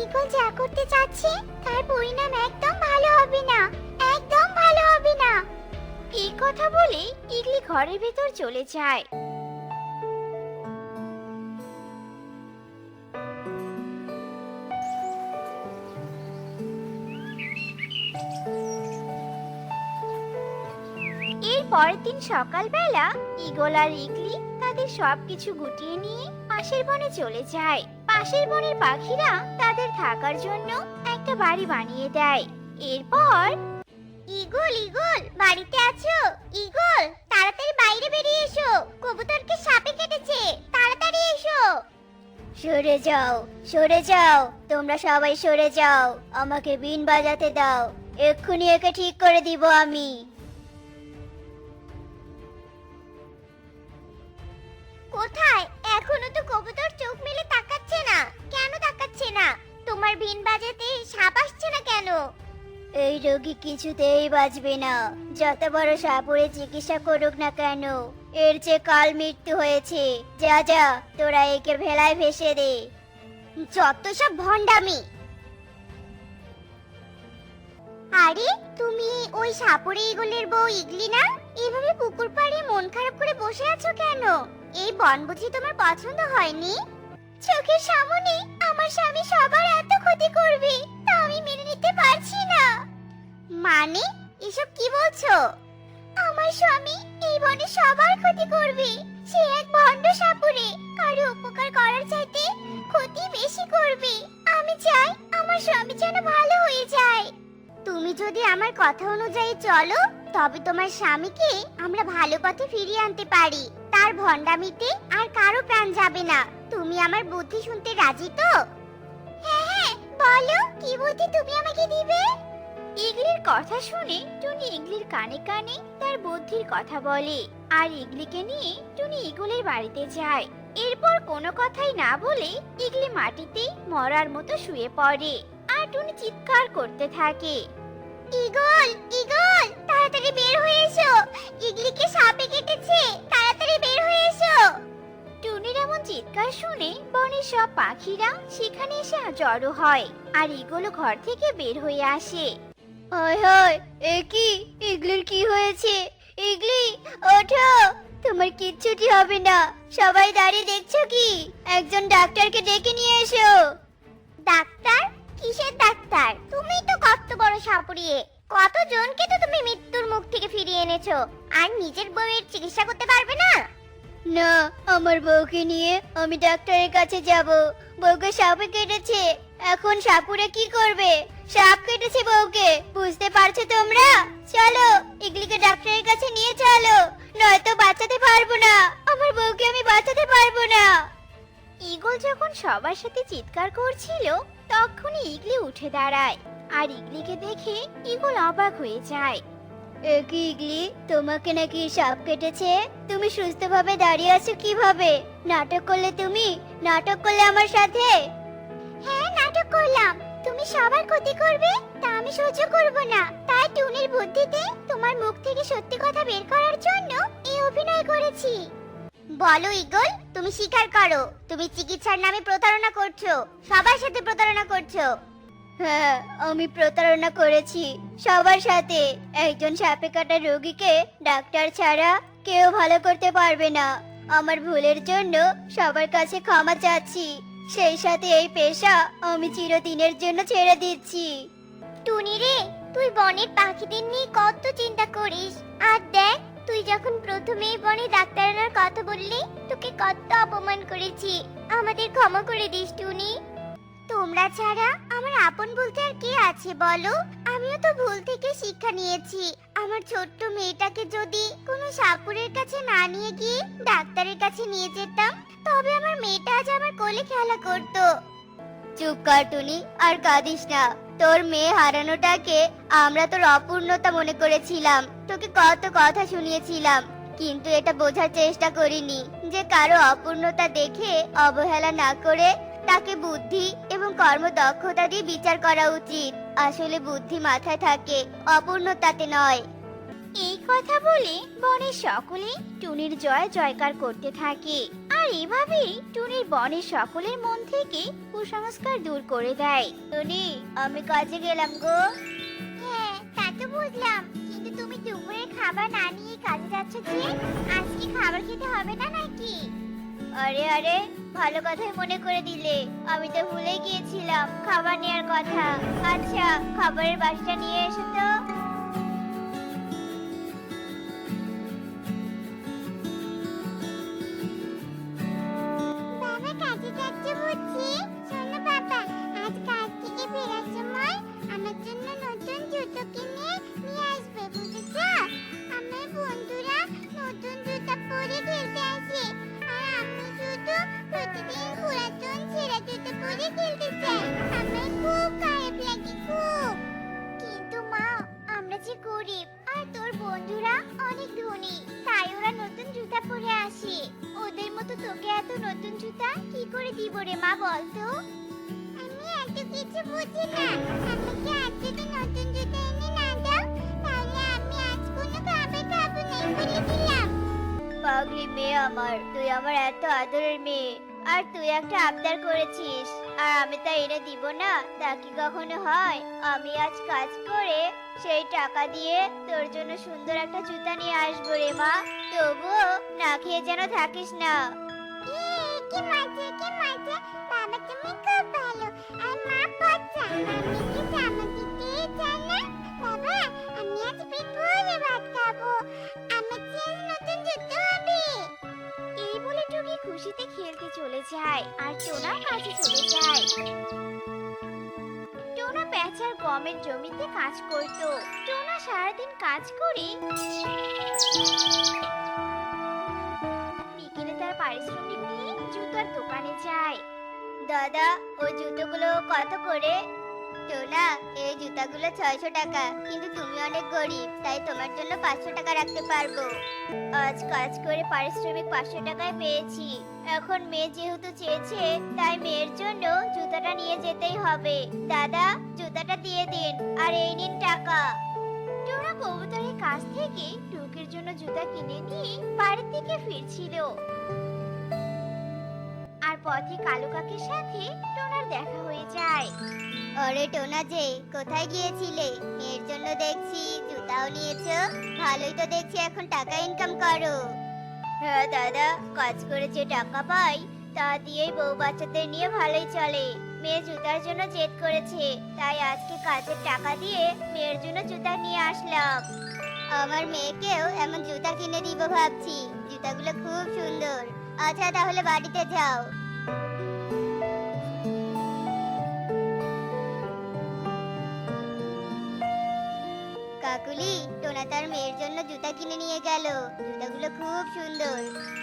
ঈগল যা করতে চাচ্ছে তার পরিণাম একদম ভালো হবে না, একদম ভালো হবে না। এই কথা বলে ঈগলি ঘরের ভেতর চলে যায়। এর পরের দিন সকালবেলা ঈগল আর ঈগলি তাদের সবকিছু গুটিয়ে নিয়ে পাশের বনে চলে যায়। পাশের বনের পাখিরা তাদের থাকার জন্য একটা বাড়ি বানিয়ে দেয়। এরপর, ঈগল ঈগল, বাড়িতে আছো? ঈগল, তাড়াতাড়ি বাইরে বেরিয়ে এসো, কবুতরকে সাপে কেটেছে, তাড়াতাড়ি এসো। সরে যাও, সরে যাও, তোমরা সবাই সরে যাও। আমাকে বিন বাজাতে দাও, এক্ষুনি একে ঠিক করে দিব আমি। কোথায়? এখনো তো কবুতর চোখ মেলে তাকাচ্ছে না। কেন তাকাচ্ছে না? তোমার বিন বাজাতে সাপ আসছে না কেন? এই রোগী কিছুতেই বাঁচবে না, যত বড় সাপুরে চিকিৎসা করুক না কেন। এর যে কাল মৃত্যু হয়েছে। যা যা, তোরা একে ভেলায় ভেসে দে। যত সব ভণ্ডামি। আরে তুমি ওই সাপুরে ইগলের বউ ইগলি না? এভাবে পুকুর পাড়ে মন খারাপ করে বসে আছো কেন? এই বনভোজি তোমার পছন্দ হয়নি? চোখের সামনে আমার স্বামী সবার এত ক্ষতি করবে, তা আমি মেনে নিতে পারছি না। মানে এসব কি বলছো? আমার স্বামী এই বনে সবার ক্ষতি করবে। সে এক ভণ্ড সাপুরে, কারো উপকার করার চাইতে ক্ষতি বেশি করবে। আমি চাই আমার স্বামী যেন ভালো হয়ে যায়। তুমি যদি আমার কথা অনুযায়ী চলো, তবে তোমার স্বামীকে আমরা ভালো পথে ফিরিয়ে আনতে পারি। তার ভণ্ডামিতে আর কারো প্রাণ যাবে না। তুমি আমার বুদ্ধি শুনতে রাজি তো? হ্যাঁ হ্যাঁ, বলো কি বুদ্ধি তুমি আমাকে দিবে? ইগলির কথা শুনে টুনি ইগলির কানে কানে তার বুদ্ধির কথা বলে, আর ইগলিকে নিয়ে টুনি ইগলের বাড়িতে যায়। এরপর কোনো কথাই না বলে ইগলি মাটিতে মরার মতো শুয়ে পড়ে, আর টুনি চিৎকার করতে থাকে, ইগল ইগল তাড়াতাড়ি বের হয়ে এসো, ইগলিকে সাপে কেটেছে, তাড়াতাড়ি বের হয়ে এসো। টুনির এমন চিৎকার শুনে বনের সব পাখিরা সেখানে এসে জড়ো হয়, আর ইগলও ঘর থেকে বের হয়ে আসে। হায় হায়, এ কি? ইগলির কি হয়েছে? ইগলি ওঠো, তোমার কিচ্ছুটি হবে না। সবাই দাঁড়িয়ে দেখছো কি? একজন ডাক্তারকে ডেকে নিয়ে এসো। ডাক্তার? কিসের ডাক্তার? তুমি তো কত বড় সাপুড়িয়ে, কতজনকে তো তুমি মৃত্যুর মুখ থেকে ফিরিয়ে এনেছো, আর নিজের বউয়ের চিকিৎসা করতে পারবে না? না, আমার বউকে নিয়ে আমি ডাক্তারের কাছে যাব। বউকে সাপে কেটেছে, এখন সাপুরে কি করবে? সাপ কেটেছে বউকে, বুঝতে পারছো তোমরা? চলো ইগলিকে ডাক্তারের কাছে নিয়ে চলো, নয়তো বাঁচাতে পারবো না। আমার বউকে আমি বাঁচাতে পারবো না। ঈগল যখন সবার সাথে চিৎকার করছিল, তখনই ইগলি উঠে দাঁড়ায়, আর ইগলিকে দেখে ঈগল অবাক হয়ে যায়। এ কি ইগলি, তোমাকে নাকি সাপ কেটেছে? তুমি সুস্থভাবে দাঁড়িয়ে আছো কিভাবে? নাটক করলে তুমি? নাটক করলে আমার সাথে? হ্যাঁ, নাটক করলাম। তুমি সবার ক্ষতি করবে তা আমি সহ্য করব না। তাই টুনির বুদ্ধিতে তোমার মুখ থেকে সত্যি কথা বের করার জন্য এই অভিনয় করেছি। বলো ঈগল, তুমি স্বীকার করো তুমি চিকিৎসার নামে প্রতারণা করছো, সবার সাথে প্রতারণা করছো। হ্যাঁ, আমি প্রতারণা করেছি সবার সাথে। একজন সাপে কাটা রোগীকে ডাক্তার ছাড়া কেউ ভালো করতে পারবে না। আমার ভুলের জন্য সবার কাছে ক্ষমা চাচ্ছি। সেই সাথে এই পেশা আমি চিরদিনের জন্য ছেড়ে দিচ্ছি। টুনি রে, তুই বনের পাখিদের নিয়ে কত চিন্তা করিস, আর দেখ তুই যখন প্রথমে এই বনে ডাক্তার আনার কথা বললি, তোকে কত অপমান করেছি। আমাদের ক্ষমা করে দিস টুনি। তোমরা ছাড়া আমার আপন বলতে আর কে আছে বলো? আমিও তো ভুল থেকে শিক্ষা নিয়েছি। আমার ছোট্ট মেয়েটাকে যদি কোনো সাপুরের কাছে না নিয়ে গিয়ে ডাক্তারের কাছে নিয়ে যেতাম, তবে আমার মেয়েটা আজ আমার কোলে খেলা করত। চুপ কর টুনি, আর কাঁদিস না। তোর মেয়ে হারানোটাকে আমরা তোর অপূর্ণতা মনে করেছিলাম, তোকে কত কথা শুনিয়েছিলাম, কিন্তু এটা বোঝার চেষ্টা করিনি যে কারো অপূর্ণতা দেখে অবহেলা না করে তাকে বুদ্ধি এবং কর্মদক্ষতা দিয়ে বিচার করা উচিত। আসলে বুদ্ধি মাথায় থাকে, অপূর্ণতাতে নয়। এই কথা বলে বনের সকলে টুনির জয় জয়কার করতে থাকে, আর এভাবেই টুনির বনের সকলের মন থেকে কুসংস্কার দূর করে দেয়। টুনি, আমি কাজে গেলাম গো। হ্যাঁ, তা তো বুঝলাম, কিন্তু তুমি দুপুরের খাবার না নিয়ে কাজে যাচ্ছ যে? আজকে খাবার খেতে হবে না নাকি? আরে আরে, ভালো কথাই মনে করে দিলে। আমি তো ভুলে গিয়েছিলাম খাবার নেওয়ার কথা। আচ্ছা, খাবারের বাসটা নিয়ে এসো তো। বাবা কাজে যাচ্ছে বুঝছি। শোনো বাবা, আজ কাজ থেকে ফেরার সময় আমার জন্য নতুন জুতো কিনে নিয়ে আসবে, বুঝেছো? আমার বন্ধুরা নতুন জুতো পরে খেলতে আসে, আর আমি শুধু প্রতিদিন পুরাতন ছেঁড়া জুতো পরে খেলতে চাই। আমার খুব খারাপ লাগে, খুব। কিন্তু মা, দিব রে মা বলতো? আমি এত কিছু বুঝি না। আমাকে আজ যদি নতুন জুতো এনে না দাও তাহলে আমি আজ কোনো খাবার খাবো না বলে দিলাম। পাগলি মেয়ে আমার, তুই আমার এত আদরের মেয়ে, আর তুই একটা আবদার করেছিস আর আমি তা এনে দিব না, তা কি কখনো হয়? আমি আজ কাজ করে সেই টাকা দিয়ে তোর জন্য সুন্দর একটা জুতা নিয়ে আসবো রে মা, তবুও না খেয়ে যেন থাকিস না। কি মজা, কি মজা, বাবা তুমি খুব ভালো আর মা পচা। আমি কি জামা দিতে জানা? বাবা আমি আজ পেট ভরে ভাত খাবো, আমার চেয়ে নতুন জুতো হবে। এই বলে টুকি খুশিতে খেলতে চলে যায় আর টোনা কাছে চলে যায়। টোনা বেচার গমের জমিতে কাজ করত। টোনা সারাদিন কাজ করে বিকেলে তার পারিশ্রমিক নিয়ে জুতার দোকানে যায়। দাদা ওই জুতোগুলো কত করে? টোনা এই জুতাগুলো 600 টাকা, কিন্তু তুমি অনেক গরিব তাই তোমার জন্য 500 টাকা রাখতে পারবো। আজ কাজ করে পারিশ্রমিক 500 টাকায় পেয়েছি, এখন মেয়ে যেহেতু চেয়েছে তাই মেয়ের জন্য জুতাটা নিয়ে যেতেই হবে। দাদা জুতাটা দিয়ে দিন আর এই নিন টাকা। টোনা কবুতরের কাছ থেকে টুকির জন্য জুতা কিনে নিয়ে বাড়ির দিকে ফিরছিল আর পথে কালু কাকের সাথে টোনার দেখা হয়ে যায়। আরে টোনা যে কোথায় গিয়েছিলে? এর জন্য দেখছি জুতাও নিয়েছো, ভালোই তো দেখছি এখন টাকা ইনকাম করো। হ্যাঁ দাদা, কাজ করে যে টাকা পাই তা দিয়েই বউ বাচ্চাদের নিয়ে ভালোই চলে। মেয়ে জুতার জন্য জেদ করেছে তাই আজকে কাজের টাকা দিয়ে মেয়ের জন্য জুতা নিয়ে আসলাম। আমার মেয়েকেও এমন জুতা কিনে দিব ভাবছি, জুতাগুলো খুব সুন্দর। আচ্ছা তাহলে বাড়িতে যাও। কাকুলি টোনা তার মেয়ের জন্য জুতা কিনে নিয়ে গেল, জুতাগুলো খুব সুন্দর।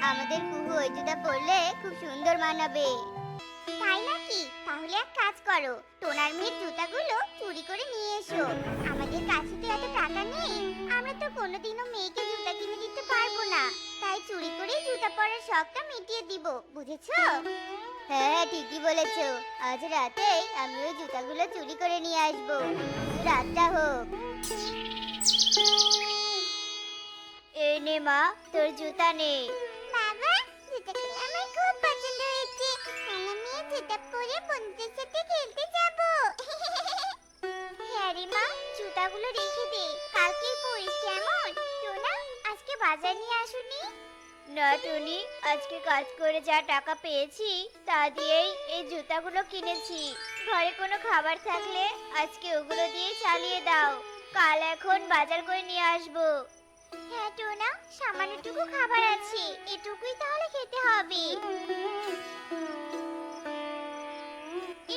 আমাদের কুহু ওই জুতা পরলে খুব সুন্দর মানাবে। তাই নাকি? তাহলে এক কাজ করো, টোনার মেয়ের জুতাগুলো চুরি করে নিয়ে এসো। আমাদের কাছে তো এত টাকা নেই, আমরা তো কোনোদিনও মেয়েকে জুতা কিনে দিতে পারবো না, তাই চুরি করে জুতা পরার শখটা মিটিয়ে দিব, বুঝেছো? হ্যাঁ ঠিকই বলেছো, আজ রাতেই আমি ওই জুতাগুলো চুরি করে নিয়ে আসবো, রাতটা হোক। এই নে মা তোর জুতা নে। বাবা জুতাগুলো আমার খুব পছন্দ হয়েছে, আমি এই জুতা পরে বন্ধুদের সাথে খেলতে যাব। হ্যাঁ রে মা, জুতাগুলো রেখে দে, কালকেই পরিস কেমন? টোনা আজকে বাজার নিয়ে আসুনি? না টুনি, আজকে কাজ করে যা টাকা পেয়েছি তা দিয়েই এই জুতাগুলো কিনেছি। ঘরে কোনো খাবার থাকলে আজকে ওগুলো দিয়ে চালিয়ে দাও, কাল এখন বাজার করে নিয়ে আসবো। হ্যাঁ টোনা, সামান্যটুকু খাবার আছে, এটুকুই তাহলে খেতে হবে।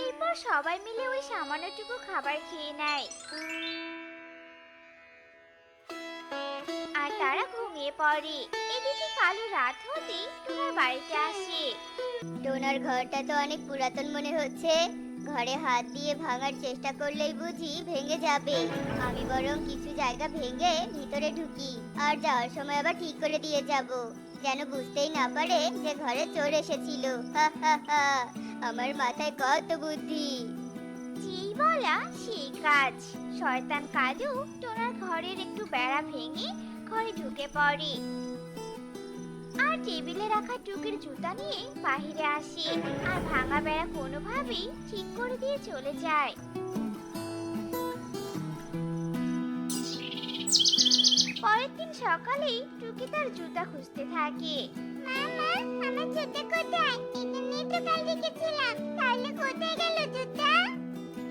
এরপর সবাই মিলে ওই সামান্যটুকু খাবার খেয়ে নেয় আর তারা ঘুমিয়ে পড়ে। এদিকে কালু রাত হতেই টোনার বাড়িতে আসে। টোনার ঘরটা তো অনেক পুরাতন মনে হচ্ছে, ঘরে হাত দিয়ে ভাঙার চেষ্টা করলেই বুঝি ভেঙে যাবে। আমি বরং কিছু জায়গা ভেঙে ভিতরে ঢুকি আর যাওয়ার সময় আবার ঠিক করে দিয়ে যাব, যেন বুঝতেই না পারে যে ঘরে চোর এসেছিল। হা হা হা, আমার মাথায় কত বুদ্ধি। যেই বলা সেই কাজ, শয়তান কালু টোনার ঘরের একটু বেড়া ভেঙে ঘরে ঢুকে পড়ে আর টেবিলে রাখা টুকির জুতা নিয়ে বাহিরে আসে আর ভাঙা বেড়া কোনোভাবেই ঠিক করে দিয়ে চলে যায়। পরের দিন সকালে টুকি তার জুতা খুঁজতে থাকে। মামা আমার জুতা কোথায়? এখানেই তো কাল রেখেছিলাম, তাহলে কোথায় গেল জুতা?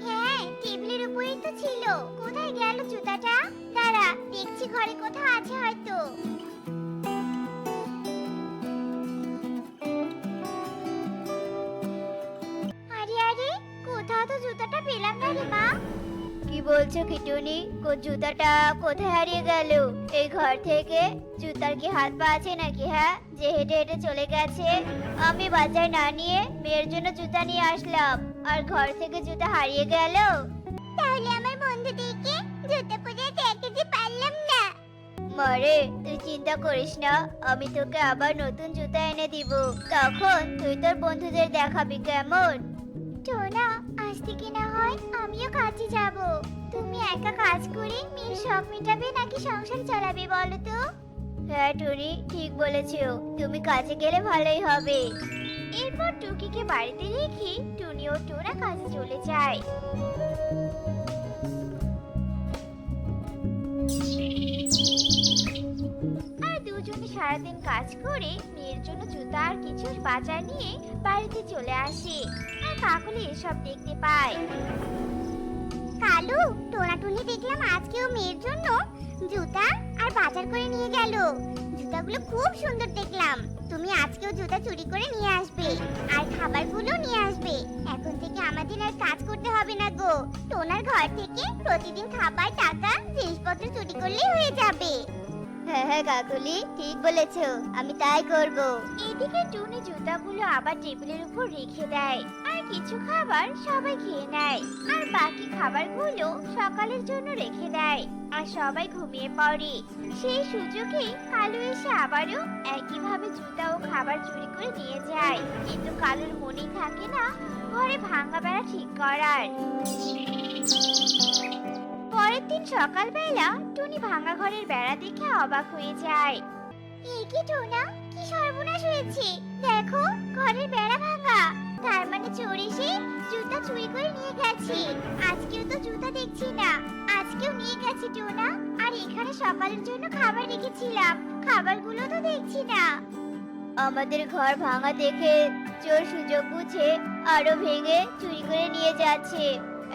হ্যাঁ টেবিলের উপরেই তো ছিল, কোথায় গেল জুতাটা? দাঁড়া দেখছি, ঘরে কোথাও আছে হয়তো। আরে আরে, কোথাও তো জুতাটা পেলাম না রে মা। কি বলছো কিটুনি, জুতাটা কোথায় হারিয়ে গেল? এই ঘর থেকে জুতার কি হাত পা আছে নাকি? হ্যাঁ যে হেঁটে হেঁটে চলে গেছে। আমি বাজার না নিয়ে মেয়ের জন্য জুতা নিয়ে আসলাম আর ঘর থেকে জুতা হারিয়ে গেল। তাহলে আমার বন্ধুদেরকে জুতা পরে দেখাতে পারলাম না। মারে, তুই চিন্তা করিস না, আমি তোকে আবার নতুন জুতা এনে দিব। তখন তুই তোর বন্ধুদের দেখাবি, কেমন? টোনা, আজ থেকে না হয় আমিও কাজে যাব। তুমি একা কাজ করে মেয়ের শখ মেটাবে নাকি সংসার চালাবে বলো তো? হ্যাঁ টুনি, ঠিক বলেছো, তুমি কাজে গেলে ভালোই হবে। এরপর টুকিকে বাড়িতে রেখে টুনি ও টোনা কাজে চলে যায়। আর দুজনে সারাদিন কাজ করে মেয়ের জন্য জুতা আর কিছু বাজার নিয়ে বাড়িতে চলে আসে। আর কাকুলি এসব দেখতে পায়। কালু, টোনা টুনি দেখলাম আজকেও মেয়ের জন্য জুতা আর বাজার করে নিয়ে গেল। জুতাগুলো খুব সুন্দর দেখলাম। তুমি আজকেও জুতা চুরি করে নিয়ে আসবে আর খাবারগুলো নিয়ে আসবে। এখন থেকে আমাদের আর কাজ করতে হবে না গো। টোনার ঘর থেকে প্রতিদিন খাবার, টাকা, জিনিসপত্র চুরি করলেই হয়ে যাবে। হ্যাঁ হ্যাঁ কাকুলি, ঠিক বলেছো, আমি তাই করব। এদিকে টুনি জুতাগুলো আবার টেবিলের উপর রেখে দেয় আর কিছু খাবার সবাই খেয়ে নেয়। আর বাকি খাবারগুলো সকালের জন্য রেখে দেয়। আর সবাই ঘুমিয়ে পড়ে। সেই সুযোগে কালু এসে আবারও একইভাবে জুতা ও খাবার চুরি করে নিয়ে যায়। কিন্তু কালুর মনে থাকে না ঘরে ভাঙা বেড়া ঠিক করার। পরের দিন সকালবেলা টুনি ভাঙা ঘরের বেড়া দেখে অবাক হয়ে যায়। এই কি টোনা, কি সর্বনাশ হয়েছে! দেখো, ঘরের বেড়া ভাঙা। তার মানে চোর এসে জুতা চুরি করে নিয়ে গেছে। আজকেও তো জুতা দেখছি না। আজকেও নিয়ে গেছে টোনা। আর এখানে সকালের জন্য খাবার রেখেছিলাম, খাবারগুলো তো দেখছি না। আমাদের ঘর ভাঙা দেখে চোর সুযোগ বুঝে আরো ভেঙে চুরি করে নিয়ে যাচ্ছে।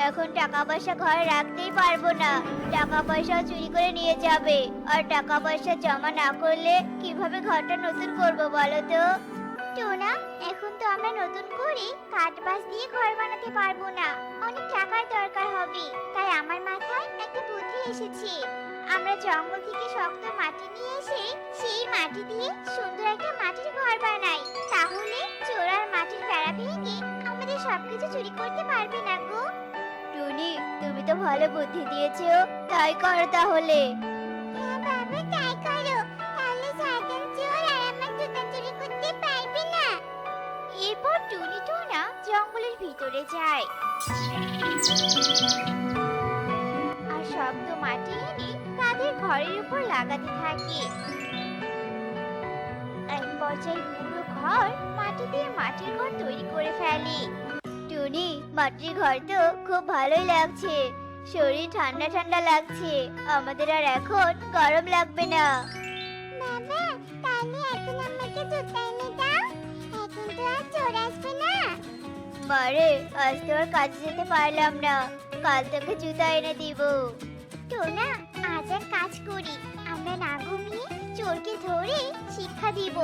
এখন টাকা পয়সা ঘরে রাখতেই পারবো না, টাকা পয়সা চুরি করে নিয়ে যাবে। আর টাকা পয়সা জমা না করলে কিভাবে ঘরটা নতুন করব বলো তো? টোনা, এখন তো আমরা নতুন করে কাঠ বাঁশ দিয়ে ঘর বানাতে পারবো না, অনেক টাকার দরকার হবে। তাই আমার মাথায় একটা বুদ্ধি এসেছে। আমরা জঙ্গল থেকে শক্ত মাটি নিয়ে এসে সেই মাটি দিয়ে সুন্দর একটা মাটির ঘর বানাই। তাহলে চোর আর মাটির বেড়া ভেঙে আমাদের সবকিছু চুরি করতে পারবে না গো। টুনি, তুমি তো ভালো বুদ্ধি দিয়েছো, তাই করো তাহলে। হ্যাঁ বাবা, তাই করো, তাহলে শয়তান চোর আর আমার জুতা চুরি করতে পারবে না। এরপর টুনি টোনা জঙ্গলের ভিতরে যায় আর শক্ত মাটি এনে তাদের ঘরের উপর লাগাতে থাকে। এক পর্যায়ে পুরো ঘর মাটি দিয়ে মাটির ঘর তৈরি করে ফেলে। টুনি, মাটির ঘর তো খুব ভালোই লাগছে, শরীর ঠান্ডা ঠান্ডা লাগছে। আমাদের আর এখন গরম লাগবে না। বাবা, তাহলে এখন আমাকে জুতা এনে দাও, এখন তো আর চোর আসবে না। মারে, আজ তো আর কাজে যেতে পারলাম না, কাল তোকে জুতা এনে দিব। টোনা, আজ এক কাজ করি, আমরা না ঘুমিয়ে চোরকে ধরে শিক্ষা দিব,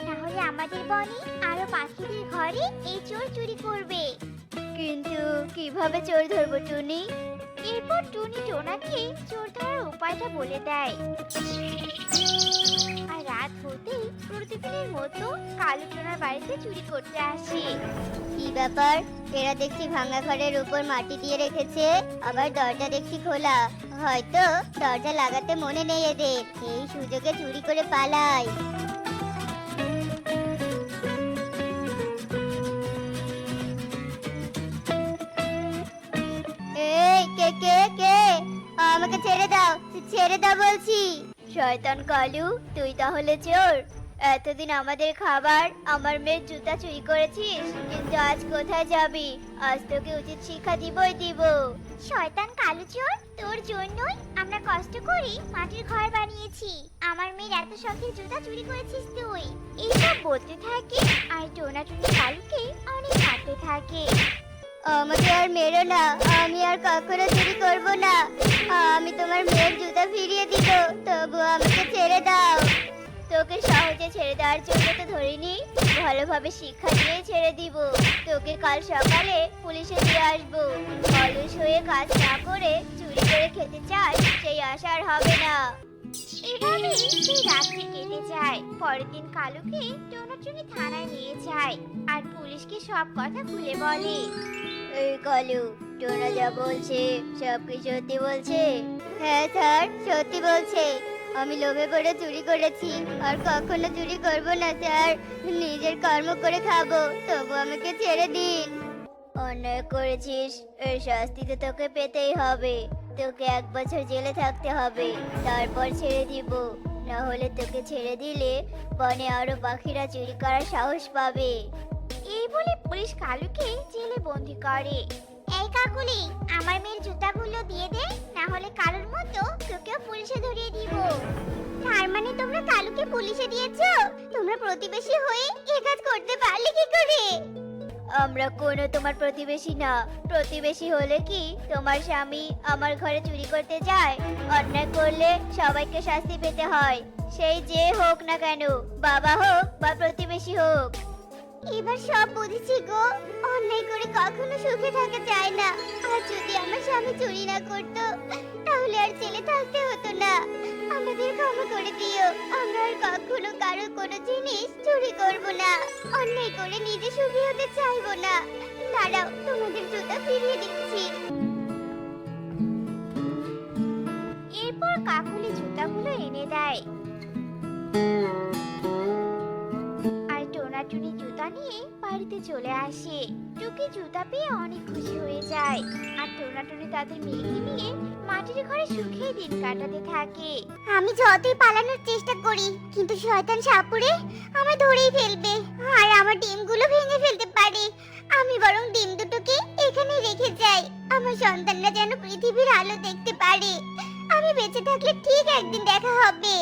না হলে আমাদের বনে আরো পাখিদের ঘরে এই চোর চুরি করবে। কিন্তু কিভাবে চোর ধরবো টুনি? এরপর টুনি টোনাকে চোর ধরার উপায়টা বলে দেয়। আর রাত হতেই প্রতিদিনের মতো কালু টোনার বাড়িতে চুরি করতে আসে। কি ব্যাপার, এরা দেখছি ভাঙা ঘরের উপর মাটি দিয়ে রেখেছে, আবার দরজা দেখছি খোলা। হয়তো দরজা লাগাতে মনে নেই এদের, এই সুযোগে চুরি করে পালায়। এই কে কে কে, আমাকে ছেড়ে দাও, ছেড়ে দাও বলছি। শয়তান কালু, তুই তাহলে চোর? এতদিন আমাদের খাবার, আমার মেয়ের জুতা চুরি করেছিস, কিন্তু আজ কোথায় যাবি? আজ তোকে উচিত শিক্ষা দিবই দিব। শয়তান কালু চোর, তোর জন্যই আমরা কষ্ট করে মাটির ঘর বানিয়েছি। আমার মেয়ের এত শখের জুতা চুরি করেছিস তুই। এইসব বলতে থাকে আর টোনা টুনি কালুকে অনেক মারতে থাকে। আমাকে আর মেরো না, আমি আর কখনো চুরি করব না। আমি তোমার মেয়ের জুতা ফিরিয়ে দিব, তবু আমাকে ছেড়ে দাও। তোকে সহজে ছেড়ে দেওয়ার জন্য তো ধরিনি, ভালোভাবে শিক্ষা দিয়ে ছেড়ে দিব। তোকে কাল সকালে পুলিশে দিয়ে আসবো। অলস হয়ে কাজ না করে চুরি করে খেতে চাস, সেই আশা আর হবে না। এভাবে সেই রাত্রি কেটে যায়। পরের দিন কালুকে টোনাটুনি থানায় নিয়ে যায় আর পুলিশকে সব কথা খুলে বলে। এই কালু, টোনা যা বলছে সব কি সত্যি বলছে? হ্যাঁ স্যার, সত্যি বলছে। আমি লোভে পড়ে চুরি করেছি, আর কখনো চুরি করব না স্যার। নিজের কর্ম করে খাবো, তবু আমাকে ছেড়ে দিন। অন্যায় করেছিস, এর শাস্তি তো তোকে পেতেই হবে। তোকে 1 বছর জেলে থাকতে হবে, তারপর ছেড়ে দিব। না হলে তোকে ছেড়ে দিলে বনে আরো পাখিরা চুরি করার সাহস পাবে। এই বলে পুলিশ কালুকে জেলে বন্দি করে। এই কাকুলি, আমার মেয়ের জুতাগুলো দিয়ে দে, না হলে কালুর মতো তোকেও পুলিশে ধরিয়ে দিব। তার মানে তোমরা কালুকে পুলিশে দিয়েছো? তোমরা প্রতিবেশী হয়ে এ কাজ করতে পারলে কি করে? আমরা কোনো তোমার প্রতিবেশী না। প্রতিবেশী হলে কি তোমার স্বামী আমার ঘরে চুরি করতে যায়? অন্যায় করলে সবাইকে শাস্তি পেতে হয়, সেই যে হোক না কেন, বাবা হোক বা প্রতিবেশী হোক। এবার সব বুঝেছি গো। অন্যায় করে কখনো সুখে থাকা যায় না। আর যদি আমার স্বামী চুরি না করতো, তাহলে আর জেলে থাকতে হতো না। আমাদের ক্ষমা করে দিও। আমরা আর কখনো কারো কোনো জিনিস চুরি করব না। অন্যায় করে নিজে সুখী হতে চাইবো না। দাঁড়াও, তোমাদের জুতা ফিরিয়ে দিচ্ছি। এরপর কাকুলি জুতাগুলো এনে দেয়। আর টোনাটুনি জুতা নিয়ে বাড়িতে চলে আসে। টুকি জুতা পেয়ে অনেক খুশি হয়ে যায়। আর টোনাটুনি তাদের মেয়েকে নিয়ে মাটির ঘরে সুখে দিন কাটাতে থাকে। আমি যতই পালানোর চেষ্টা করি, কিন্তু শয়তান সাপুড়ে আমায় ধরেই ফেলবে আর আমার ডিমগুলো ভেঙে ফেলতে পারে। আমি বরং ডিম দুটোকে এখানে রেখে যাই। আমার সন্তানরা যেন পৃথিবীর আলো দেখতে পারে। আমি বেঁচে থাকলে ঠিক একদিন দেখা হবে।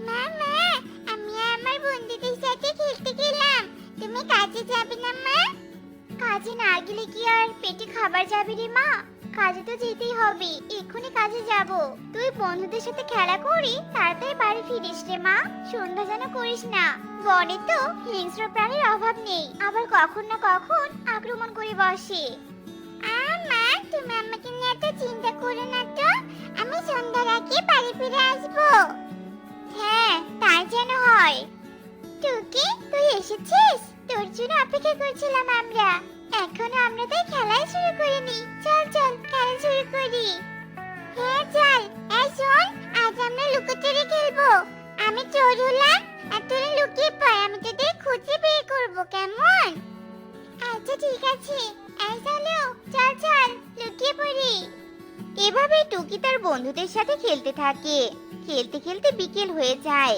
মা, আমি আমার বন্ধুদের সাথে খেলতে গেলাম। তুমি কাজে যাবে না মা? কাজে না গেলে কি আর পেটে খাবার যাবে রে মা? কাজে তো যেতেই হবে, এক্ষুনি কাজে যাব। তুই বন্ধুদের সাথে খেলা করি তাড়াতাড়ি বাড়ি ফিরিস রে মা। সন্ধ্যা যেন করিস না। বনে তো হিংস্র প্রাণীর অভাব নেই, আবার কখন না কখন আক্রমণ করে বসে। মা, তুমি আমাকে নিয়ে এত চিন্তা করো না তো। আমি সন্ধ্যার আগে বাড়ি ফিরে আসবো। হ্যাঁ, তাই যেন হয়। টুকি, তুই এসেছিস? তোর জন্য অপেক্ষা করছিলাম আমরা। এখনো আমরা তাই খেলাই শুরু করিনি। চল চল, খেলা শুরু করি। হ্যাঁ চল। এই শোন, আজ আমরা লুকোচুরি খেলবো। আমি চোর হলাম আর তোরা লুকিয়ে পড়। আমি তোদের খুঁজে বের করবো, কেমন? আচ্ছা ঠিক আছে। এই চলো, চল চল, লুকিয়ে পড়ি। এভাবে টুকি তার বন্ধুদের সাথে খেলতে থাকে। খেলতে খেলতে বিকেল হয়ে যায়।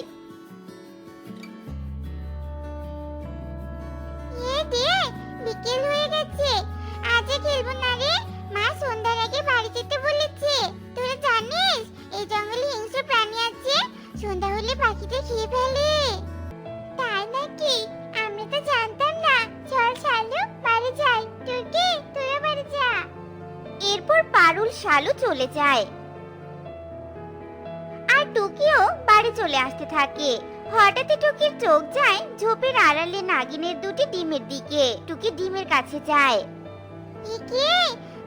বিকেল হয়ে গেছে, আজ খেলবো না রে। মা সন্ধ্যার আগে বাড়ি যেতে বলেছে। তোরা জানিস এই জঙ্গলে হিংস্র প্রাণী আছে, সন্ধ্যা হলে পাখিতে খেয়ে ফেলে। তাই নাকি? আমরা তো জানতাম না। চল শালু, বাড়ি যাই। টুকি, তোরা বাড়ি যা। এরপর পারুল শালু চলে যায় আর টুকিও বাড়ি চলে আসতে থাকে। হঠাৎই টুকির চোখ যায় ঝোপের আড়ালে নাগিনের দুটি ডিমের দিকে। টুকি ডিমের কাছে যায়। একে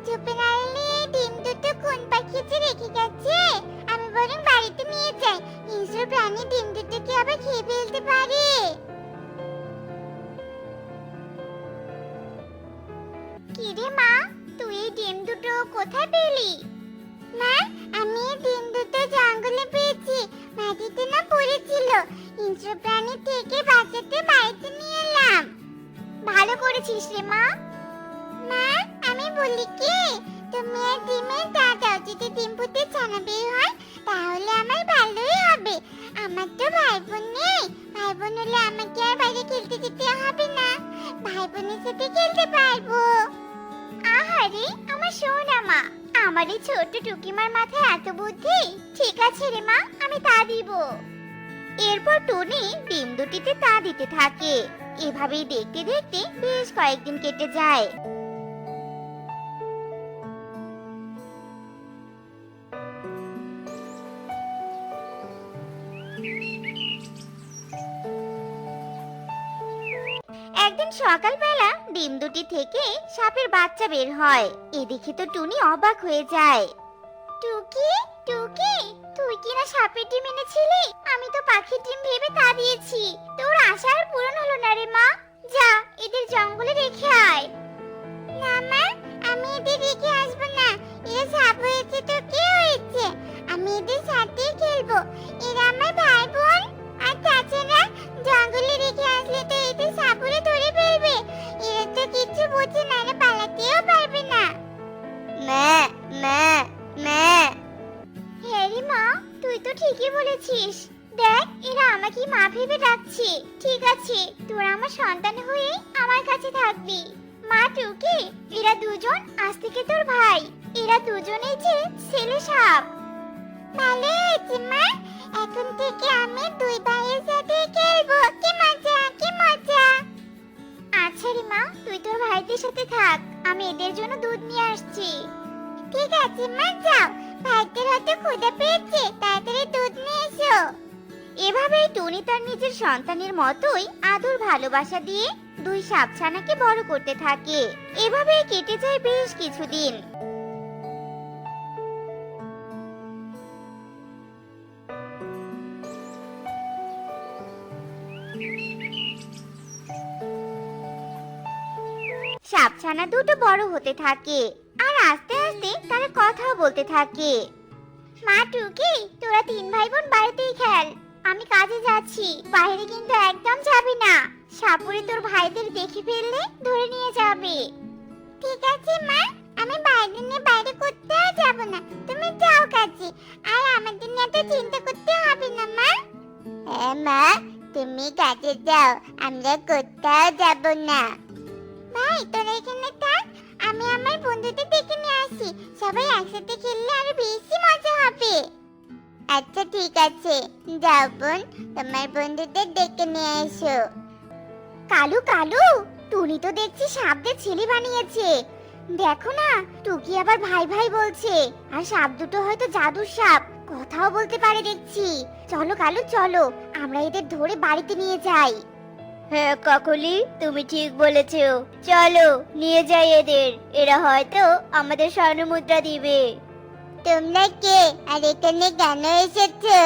ঝোপের আড়ালে ডিম দুটো কোন পাখি যে রেখে গেছে? আমি বরং বাড়িতে নিয়ে যাই। হিংস্র প্রাণী ডিম দুটোকে আবার খেয়ে ফেলতে পারে। কিরে মা, তুই এই ডিম দুটো কোথায় পেলি? মা, আমি এই ডিম দুটো জঙ্গলে পেয়েছি। মাটিতে না পড়েছিল। হিংস্র প্রাণী থেকে বাঁচাতে বাড়িতে নিয়ে এলাম। ভালো করেছিস রে মা। মা, আমি বলি কি, তুমি আর ডিমের দাদাও যদি ডিম ফুটে ছানা বের হয়, তাহলে আমার ভালোই হবে। আমার তো ভাই বোন নেই। ভাই বোন হলে আমাকে আর বাইরে খেলতে যেতে হবে না। ভাই বোনের সাথে খেলতে পারবো। আহারে আমার সোনা মা, আমার এই ছোট্ট টুকিমার মাথায় এত বুদ্ধি। ঠিক আছে রে মা, আমি তা দিব। এরপর টুনি ডিম দুটিতে তা দিতে থাকে। এভাবেই দেখতে দেখতে বেশ কয়েকদিন কেটে যায়। একদিন সকালবেলা ডিম দুটি থেকে সাপের বাচ্চা বের হয়। এ দেখে তো টুনি অবাক হয়ে যায়। টুকি, টুকি, তুই কি না সাপের ডিম এনেছিলি? আমি তো পাখির ডিম ভেবে তা দিয়েছি। তোর আশা আর পূরণ হলো না রে মা। যা, এদের জঙ্গলে রেখে আয়। না মা, আমি এদের রেখে আসবো না। এরা সাপ হয়েছে তো কি হয়েছে? আমি এদের সাথেই খেলবো। এরা মা মা মা। হ্যাঁ রে মা, তুই তো ঠিকই বলেছিস। দেখ, এরা আমাকে মা ভেবে ডাকছে। ঠিক আছে, তোরা আমার সন্তান হয়ে আমার কাছে থাকবি। মা টুকি, এরা দুজন আজ থেকে তোর ভাই। এরা দুজনেই যে ছেলে সাপ। ভালো হয়েছে মা, এখন থেকে আমি দুই ভাইয়ের সাথে খেলবো। কি মজা, কি মজা। আচ্ছা রে মা, তুই তোর ভাইদের সাথে থাক, আমি এদের জন্য দুধ নিয়ে আসছি। ঠিক আছে মা, যাও। ভাইদের হয়তো ক্ষুধা পেয়েছে, তাড়াতাড়ি দুধ নিয়ে এসো। এভাবেই টুনি তার নিজের সন্তানের মতোই আদর ভালোবাসা দিয়ে দুই সাপছানাকে বড় করতে থাকে। এভাবেই কেটে যায় বেশ কিছুদিন। সাপছানা দুটো বড় হতে থাকে আর আস্তে আস্তে তারা কথাও বলতে থাকে। মা টুকি, তোরা তিন ভাই বোন বাড়িতেই খেল, আমি কাজে যাচ্ছি। বাইরে কিন্তু একদম যাবি না, সাপুরে তোর ভাইদের দেখে ফেললে ধরে নিয়ে যাবে। ঠিক আছে মা, আমি বাইরে নিয়ে বাইরে কোথাও যাব না, তুমি যাও কাজে। আর আমাদের নিয়ে তো চিন্তা করতে হবে না মা। হ্যাঁ মা, তুমি কাজে যাও, আমরা কোথাও যাব না। ভাই তোরা এখানে থাক, আমি আমার বন্ধুদের ডেকে নিয়ে আসি। সবাই একসাথে খেললে আরো বেশি মজা হবে। আচ্ছা ঠিক আছে, যাও বোন, তোমার বন্ধুদের ডেকে নিয়ে এসো। কালু কালু, টুনি তো দেখছি সাপদের ছেলে বানিয়েছে। দেখো না, টুকি আবার ভাই ভাই বলছে। আর সাপ দুটো হয়তো জাদুর সাপ, কথাও বলতে পারে দেখছি। চলো কালু চলো, আমরা এদের ধরে বাড়িতে নিয়ে যাই। হ্যাঁ কাকলি, তুমি ঠিক বলেছো। চলো নিয়ে যাই এদের, এরা হয়তো আমাদের স্বর্ণমুদ্রা দিবে। তোমরা কে আর এখানে কেন এসেছো?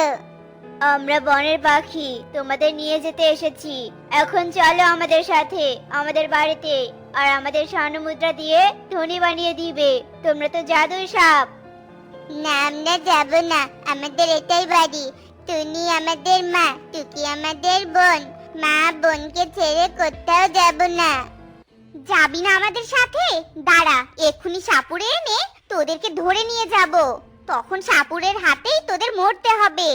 আমরা বনের পাখি, তোমাদের নিয়ে যেতে এসেছি। এখন চলো আমাদের সাথে আমাদের বাড়িতে, আর আমাদের স্বর্ণমুদ্রা দিয়ে ধনী বানিয়ে দিবে। তোমরা তো জাদুর সাপ। না, আমরা যাব না, আমাদের এটাই বাড়ি। টুনি আমাদের মা, টুকি আমাদের বোন। মা বোনকে ছেড়ে কোথাও যাব না। যাবি না আমাদের সাথে? দাঁড়া, এক্ষুনি সাপুরে এনে তোদেরকে ধরে নিয়ে যাব। তখন সাপুরের হাতেই তোদের মরতে হবে।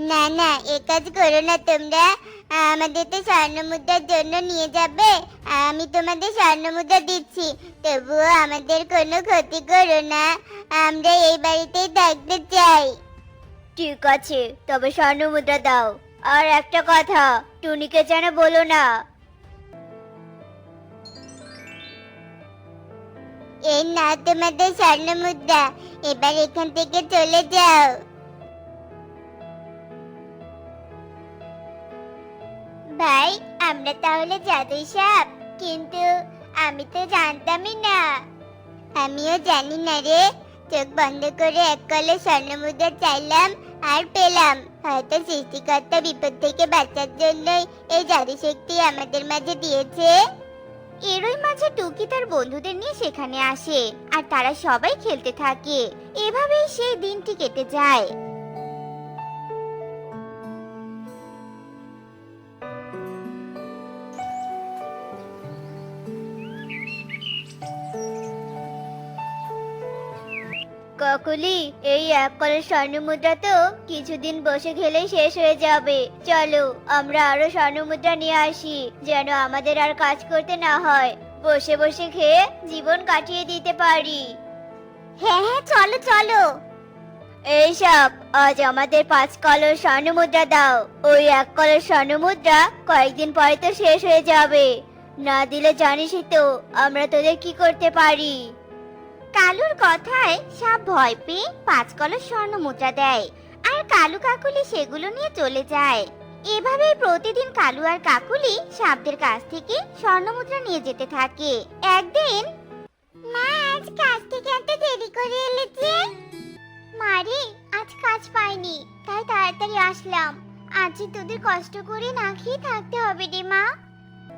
না না, এ কাজ করো না তোমরা। আমাদের তো স্বর্ণমুদ্রার জন্য নিয়ে যাবে, আমি তোমাদের স্বর্ণমুদ্রা দিচ্ছি। তবুও আমাদের কোনো ক্ষতি করো না, আমরা এই বাড়িতেই থাকতে চাই। ঠিক আছে, তবে স্বর্ণমুদ্রা দাও। আর একটা কথা, টুনিকে যেন বলো না। এই না তোমাদের স্বর্ণমুদ্রা, এবার এখান থেকে চলে যাও। ভাই, আমরা তাহলে জাদুই সাপ? কিন্তু আমি তো জানতামই না। আমিও জানি না রে, চোখ বন্ধ করে এক কলে স্বর্ণমুদ্রা চাইলাম আর পেলাম। হয়তো সৃষ্টিকর্তা বিপদ থেকে বাঁচার জন্যই এই জাদু শক্তি আমাদের মাঝে দিয়েছে। এরই মাঝে টুকি তার বন্ধুদের নিয়ে সেখানে আসে আর তারা সবাই খেলতে থাকে। এভাবেই সেই দিনটি কেটে যায়। কাকলি, এই এক কলের স্বর্ণমুদ্রা তো কিছুদিন বসে খেলেই শেষ হয়ে যাবে। চলো আমরা আরো স্বর্ণমুদ্রা নিয়ে আসি, যেন আমাদের আর কাজ করতে না হয়, বসে বসে খেয়ে জীবন কাটিয়ে দিতে পারি। হ্যাঁ হ্যাঁ, চলো চলো। এই সব, আজ আমাদের 5 কলস স্বর্ণমুদ্রা দাও। ওই 1 কলস স্বর্ণমুদ্রা কয়েকদিন পরে তো শেষ হয়ে যাবে, না দিলে জানিসই তো আমরা তোদের কি করতে পারি। কালুর কথায় সাপ ভয় পেয়ে 5 কলস স্বর্ণমুদ্রা দেয়, আর কালু কাকুলি সেগুলো নিয়ে চলে যায়। এভাবেই প্রতিদিন কালু আর কাকুলি সাপদের কাছ থেকে স্বর্ণমুদ্রা নিয়ে যেতে থাকে। একদিন, মা আজ কাজ থেকে এত দেরি করে এলে যে? মারে, আজ কাজ পাইনি, তাই তাড়াতাড়ি আসলাম। আজ তোদের কষ্ট করে না খেয়ে থাকতে হবে রে মা।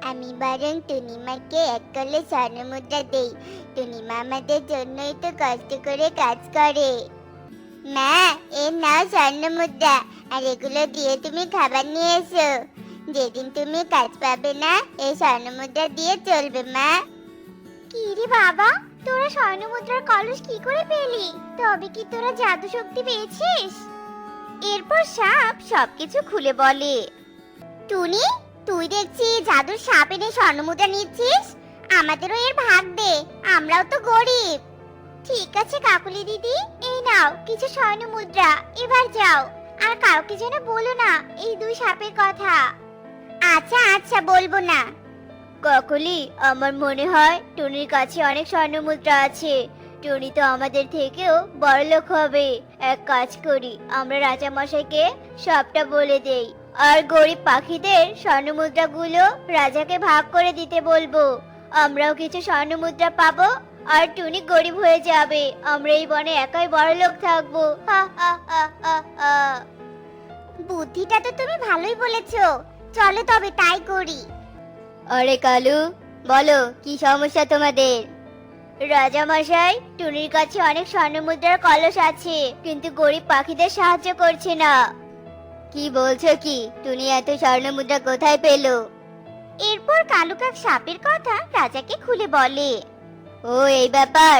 আমি বরং টুনিমাকে 1 কলস স্বর্ণমুদ্রা দেই, টুনিমা আমাদের জন্যই তো কষ্ট করে কাজ করে। মা, এ নাও স্বর্ণমুদ্রা, আর এগুলো দিয়ে তুমি খাবার নিয়ে এসো। যেদিন তুমি কাজ পাবে না, এই স্বর্ণমুদ্রা দিয়ে চলবে মা। কি রে বাবা, তোরা স্বর্ণমুদ্রার কলস কি করে পেলি? তবে কি তোরা জাদু শক্তি পেয়েছিস? এরপর সাপ সবকিছু খুলে বলে। টুনি, তুই দেখছি জাদুর সাপ এনে স্বর্ণমুদ্রা নিচ্ছিস। আমাদেরও এর ভাগ দে, আমরাও তো গরিব। ঠিক আছে কাকুলি দিদি, এই নাও কিছু স্বর্ণমুদ্রা, এবার যাও। আর কাউকে যেন বলো না এই দুই সাপের কথা। আচ্ছা আচ্ছা, বলবো না। কাকুলি, আমার মনে হয় টুনির কাছে অনেক স্বর্ণমুদ্রা আছে। টুনি তো আমাদের থেকেও বড়লোক হবে। এক কাজ করি, আমরা রাজা মশাইকে সবটা বলে দেই, আর গরিব পাখিদের স্বর্ণমুদ্রাগুলো রাজাকে ভাগ করে দিতে বলবো। আমরাও কিছু স্বর্ণমুদ্রা পাবো, আর টুনি গরিব হয়ে যাবে। আমরা এই বনে একাই বড়লোক থাকবো। হা হা হা হা হা। বুদ্ধিটা তো তুমি ভালোই বলেছো, চলো তবে তাই করি। আরে কালু, বলো কি সমস্যা তোমাদের? রাজা মশাই, টুনির কাছে অনেক স্বর্ণমুদ্রার কলস আছে, কিন্তু গরিব পাখিদের সাহায্য করছে না। কি বলছো কি? টুনি এত স্বর্ণমুদ্রা কোথায় পেলো? এরপর কালুকাক সাপের কথা রাজাকে খুলে বলে। ও এই ব্যাপার,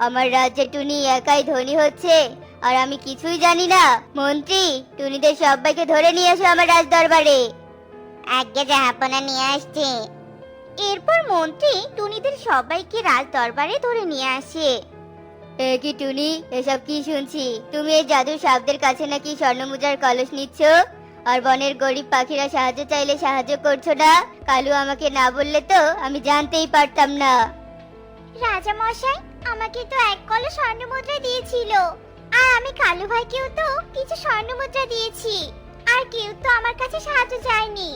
আমার রাজ্যে টুনি একাই ধনী হচ্ছে আর আমি কিছুই জানি না। মন্ত্রী, টুনিদের সবাইকে ধরে নিয়ে এসো আমার রাজ দরবারে। আজ্ঞা জাহাপনা, নিয়ে আসছে। এরপর মন্ত্রী টুনিদের সবাইকে রাজ দরবারে ধরে নিয়ে আসে। এ কি টুনি, এসব কি শুনছি? তুমি এই জাদুর সাপদের কাছে নাকি স্বর্ণমুদ্রার কলস নিচ্ছ, আর বনের গরিব পাখিরা সাহায্য চাইলে সাহায্য করছো না? কালু আমাকে না বললে তো আমি জানতেই পারতাম না। রাজা মশাই, আমাকে তো এক কলস স্বর্ণমুদ্রা দিয়েছিল, আর আমি কালু ভাইকেও তো কিছু স্বর্ণমুদ্রা দিয়েছি, আর কেউ তো আমার কাছে সাহায্য চায়নি।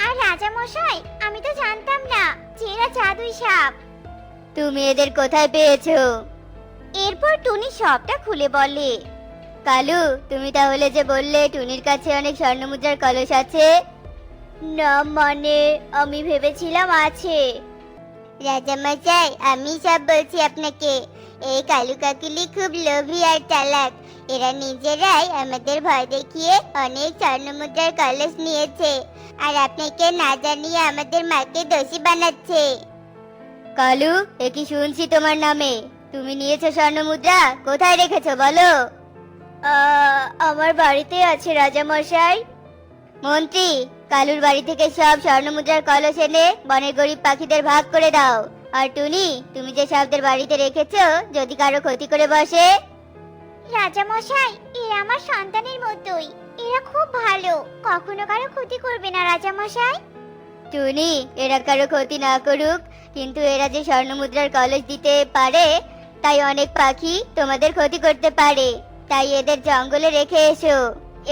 আর রাজা মশাই, আমি তো জানতাম না যে এরা জাদুই সাপ। তুমি এদের কোথায় পেয়েছো? এরপর টুনি সবটা খুলে বলে। কালু, তুমি তাহলে যে বললে টুনির কাছে অনেক স্বর্ণমুদ্রার কলস আছে? না মানে, আমি ভেবেছিলাম আছে। রাজামশাই, আমি সব বলছি আপনাকে। এই কালু কাকুলি খুব লোভী আর চালাক। এরা নিজেরাই আমাদের ভয় দেখিয়ে অনেক স্বর্ণমুদ্রার কলস নিয়েছে, আর আপনাকে না জানিয়ে আমাদের মাকে দোষী বানাচ্ছে। কালু, এ কি শুনছি তোমার নামে? তুমি নিয়েছো স্বর্ণমুদ্রা? কোথায় রেখেছো বলো? আমার বাড়িতে আছে রাজা মশাই। মন্ত্রী, কালুর বাড়ি থেকে সব স্বর্ণমুদ্রার কলস এনে বনের গরিব পাখিদের ভাগ করে দাও। আর টুনি, তুমি যে সাপদের বাড়িতে রেখেছো, যদি কারো ক্ষতি করে বসে? রাজা মশাই, এরা আমার সন্তানের মতোই। এরা খুব ভালো, কখনো কারো ক্ষতি করবে না রাজা মশাই। টুনি, এরা কারো ক্ষতি না করুক, কিন্তু এরা যে স্বর্ণমুদ্রার কলস দিতে পারে, তাই অনেক পাখি তোমাদের ক্ষতি করতে পারে। তাই এদের জঙ্গলে রেখে এসো,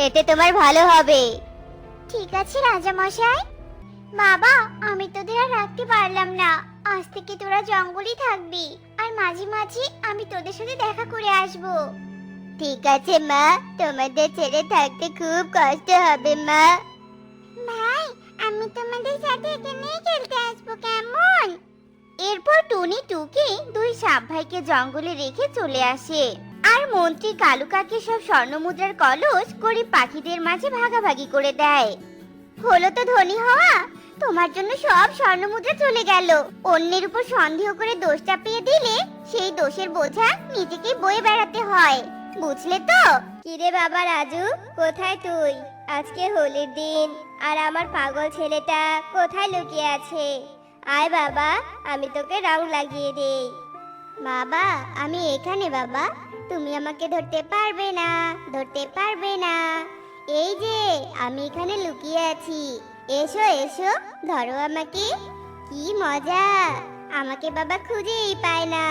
এতে তোমার ভালো হবে। ঠিক আছে রাজা মশাই। বাবা, আমি তোদের আর রাখতে পারলাম না। আজ থেকে তোরা জঙ্গলই থাকবি, আর মাঝে মাঝে আমি তোদের সাথে দেখা করে আসব। ঠিক আছে মা, তোমাদের ছেড়ে থাকতে খুব কষ্ট হবে মা। ভাই, আমি তোমাদের সাথে এখানেই খেলতে আসবো, কেমন? এরপর টুনি টুকি দুই সাপ ভাইকে জঙ্গলে রেখে চলে আসে, আর মন্ত্রী কালু কাকে সব স্বর্ণমুদ্রার কলস গরিব পাখিদের মাঝে ভাগাভাগি করে দেয়। হলো তো ধনী হওয়া, তোমার জন্য সব স্বর্ণমুদ্রা চলে গেল। অন্যের উপর সন্দেহ করে দোষ চাপিয়ে দিলে সেই দোষের বোঝা নিজেকে বয়ে বেড়াতে হয়, বুঝলে তো? কিরে বাবা রাজু, কোথায় তুই? আজকে হোলির দিন, আর আমার পাগল ছেলেটা কোথায় লুকিয়ে আছে? আয় বাবা, আমি তোকে রং লাগিয়ে দেই। বাবা, আমি এখানে বাবা, তুমি আমাকে ধরতে পারবে না, ধরতে পারবে না। এই যে আমি এখানে লুকিয়ে আছি, এসো এসো, ধরো আমাকে। কি মজা, আমাকে বাবা খুঁজেই পায় না।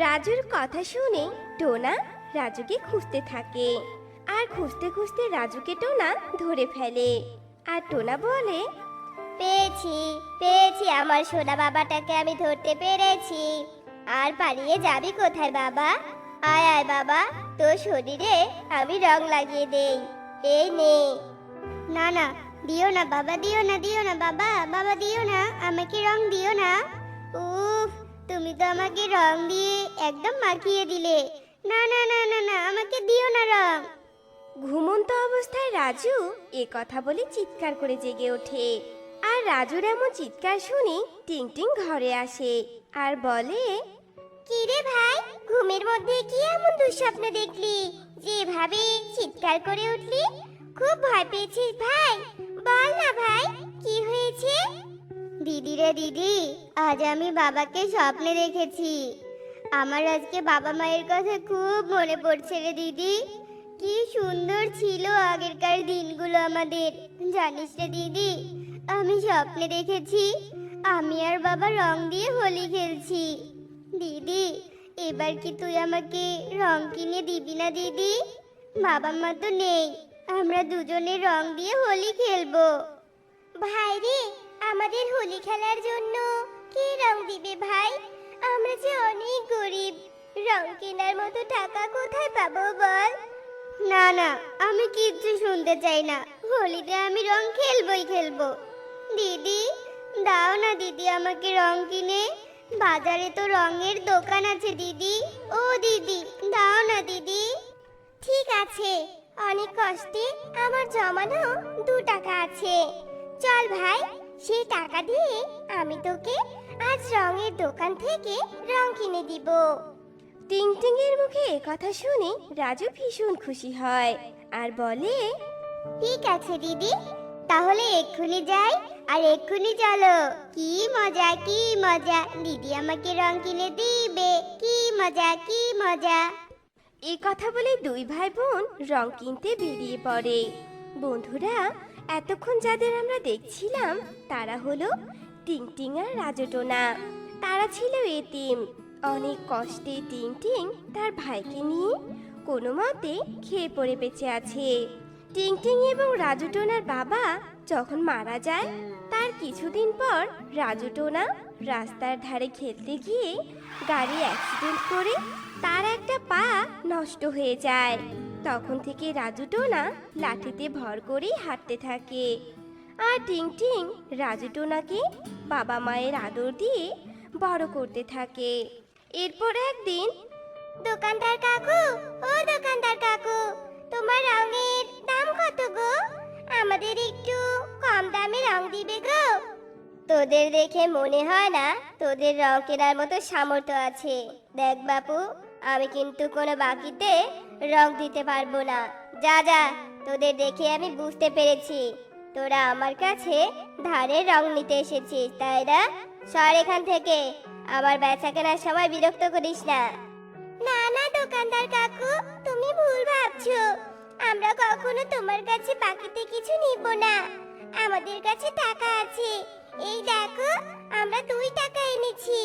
রাজুর কথা শুনে টোনা রাজুকে খুঁজতে থাকে, আর খুঁজতে খুঁজতে রাজুকে টোনা ধরে ফেলে। আর টোনা বলে, পেয়েছি পেয়েছি, আমার সোনা বাবাটাকে আমি ধরতে পেরেছি। আর পালিয়ে যাবি কোথায় বাবা? আয় আয় বাবা, তোর শরীরে আমি রং লাগিয়ে দেই, এই নে। না না, দিও না বাবা, দিও না, দিও না বাবা, বাবা দিও না, আমাকে রং দিও না। উফ, তুমি তো আমাকে রং দিয়ে একদম মাখিয়ে দিলে। না না না না না, আমাকে দিও না রং। ঘুমন্ত অবস্থায় রাজু এ কথা বলে চিৎকার করে জেগে ওঠে। আর রাজুর এমন চিৎকার শুনে টিং টিং ঘরে আসে, আর বলে, কি রে ভাই, ঘুমের মধ্যে কি এমন দুঃস্বপ্ন দেখলি যে এভাবে চিৎকার করে উঠলি? খুব ভয় পেয়েছিস ভাই? বল না ভাই, কি হয়েছে? দিদি রে দিদি, আজ আমি বাবাকে স্বপ্নে দেখেছি। আমার আজকে বাবা মায়ের কথা খুব মনে পড়ছে রে দিদি। কি সুন্দর ছিল আগেরকার দিনগুলো আমাদের, জানিস রে দিদি। আমি স্বপ্নে দেখেছি আমি আর বাবা রং দিয়ে হোলি খেলছি। দিদি, এবার কি তুই আমাকে রং কিনে দিবি না দিদি? বাবা মা তো নেই, আমরা দুজনে রং দিয়ে হোলি খেলবো। ভাই রে, আমাদের হোলি খেলার জন্য কে রং দিবে ভাই? আমরা যে অনেক গরিব, রং কেনার মতো টাকা কোথায় পাবো বল? না না, আমি কিচ্ছু শুনতে চাই না। হোলিতে আমি রং খেলবই খেলবো। দিদি, দাও না দিদি আমাকে রং কিনে। বাজারে তো রঙের দোকান আছে দিদি। ও দিদি, দাও না দিদি। ঠিক আছে, অনেক কষ্টে আমার জমানো 2 টাকা আছে। চল ভাই, সেই টাকা দিয়ে আমি তোকে আজ রঙের দোকান থেকে রং কিনে দিব। টিংটিং এর মুখে কথা শুনে রাজু ভীষণ খুশি হয় আর বলে, ঠিক আছে দিদি, তাহলে এক্ষুনি যাই আর এক্ষুনি চলো। কি মজা কি মজা, দিদি আমাকে রং কিনে দিবে। কি মজা কি মজা। এই কথা বলে 2 ভাই বোন রং কিনতে বেরিয়ে পড়ে। বন্ধুরা, এতক্ষণ যাদের আমরা দেখছিলাম তারা হলো টিংটিং আর রাজুটোনা। তারা ছিল এতিম। অনেক কষ্টে টিংটিং তার ভাইকে নিয়ে কোনো মতে খেয়ে পড়ে বেঁচে আছে। টিংটিং এবং রাজুটোনার বাবা যখন মারা যায় তার কিছুদিন পর রাজুটোনা রাস্তার ধারে খেলতে গিয়ে গাড়ি অ্যাক্সিডেন্ট করে তার একটা পা নষ্ট হয়ে যায়। তখন থেকে রাজুটোনা লাঠিতে ভর করেই হাঁটতে থাকে। আর টিংটিং রাজুটোনাকে বাবা মায়ের আদর দিয়ে বড় করতে থাকে। এরপর একদিন, দোকানদার কাকু, ও দোকানদার কাকু, তোমার রঙের দাম কত গো? আমাদের একটু কম দামে রং দিবে গো। তোদের দেখে মনে হয় না তোদের রং কেনার মতো সামর্থ্য আছে। দেখ বাপু, আমি কিন্তু কোনো বাকিতে রং দিতে পারবো না। যা যা, তোদের দেখে আমি বুঝতে পেরেছি তোরা আমার কাছে ধারে রং নিতে এসেছিস, তাই না? সর এখান থেকে, আমার বেচা কেনার সময় বিরক্ত করিস না। না না দোকানদার কাকু, তুমি ভুল ভাবছো। আমরা কখনো তোমার কাছে বাকিতে কিছু নিব না। আমাদের কাছে টাকা আছে। এই দেখো, আমরা 2 টাকা এনেছি।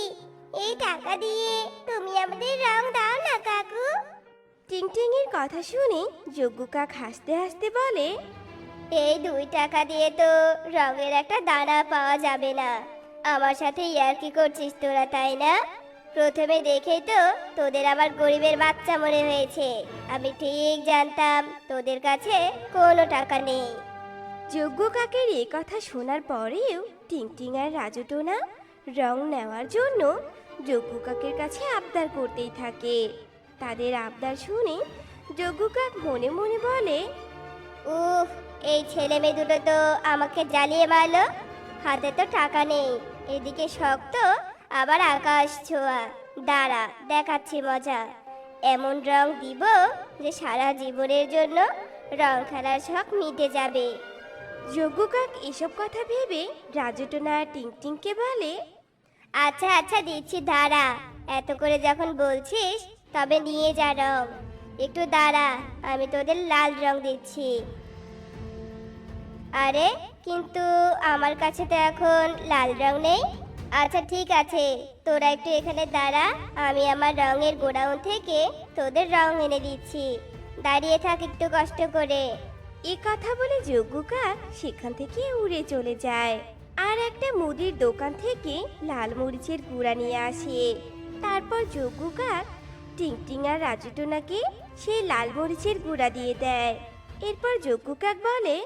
এই টাকা দিয়ে তুমি আমাদের রং দাও না কাকু। টিংটিং এর কথা শুনে যজ্ঞ কাক হাসতে হাসতে বলে, এই 2 টাকা দিয়ে তো রঙের একটা দানা পাওয়া যাবে না। আমার সাথে ইয়ার্কি করছিস তোরা, তাই না? প্রথমে দেখেই তো তোদের আবার গরিবের বাচ্চা মনে হয়েছে। আমি ঠিক জানতাম তোদের কাছে কোনো টাকা নেই। যজ্ঞ কাকের এই কথা শোনার পরেও টিংটিং আর রাজুটোনা রং নেওয়ার জন্য যজ্ঞ কাকের কাছে আবদার করতেই থাকে। তাদের আবদার শুনে যজ্ঞ কাক মনে মনে বলে, উফ, এই ছেলে মেয়ে দুটো তো আমাকে জ্বালিয়ে মারলো। হাতে তো টাকা নেই, এদিকে শক্ত আবার আকাশ ছোঁয়া। দাঁড়া, দেখাচ্ছি মজা। এমন রং দিব যে সারা জীবনের জন্য রং খেলার শখ মিটে যাবে। যজ্ঞ কাক এসব কথা ভেবে রাজুটোনা আর টিংটিংকে বলে, আচ্ছা আচ্ছা দিচ্ছি, দাঁড়া। এত করে যখন বলছিস তবে নিয়ে যা রং। একটু দাঁড়া, আমি তোদের লাল রং দিচ্ছি। আরে, কিন্তু আমার কাছে তো এখন লাল রং নেই। আচ্ছা ঠিক আছে, তোরা একটু এখানে দাঁড়া, আমি আমার রঙের গোডাউন থেকে তোদের রং এনে দিচ্ছি। দাঁড়িয়ে থাক একটু কষ্ট করে। এ কথা বলে যজ্ঞ কাক সেখান থেকে উড়ে চলে যায় আর একটা মুদির দোকান থেকে লাল মরিচের গুঁড়া নিয়ে আসে। তারপর যজ্ঞ কাক টিংটিং আর রাজুটোনাকে সেই লাল মরিচের গুঁড়া দিয়ে দেয়। এরপর যজ্ঞ কাক বলে,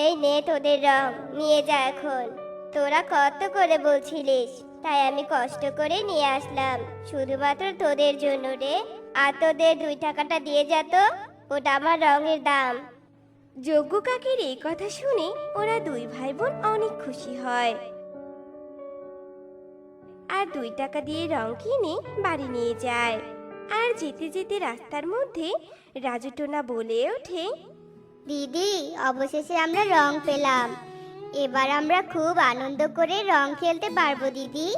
এই নে তোদের রং, নিয়ে যা এখন। তোরা কত করে বলছিলিস, তাই আমি কষ্ট করে নিয়ে আসলাম শুধুমাত্র তোদের জন্য রে। আর তোদের 2 টাকাটা দিয়ে যা তো, ওটা আমার রঙের দাম। যজ্ঞ কাকের এই কথা শুনে ওরা 2 ভাই বোন অনেক খুশি হয়। আর 2 টাকা দিয়ে রং কিনে বাড়ি নিয়ে যায়। আর যেতে যেতে রাস্তার মধ্যে রাজু টোনা বলে ওঠে, দিদি, অবশেষে আমরা রং পেলাম। এবার আমরা খুব আনন্দ করে রং খেলতে পারবো দিদি।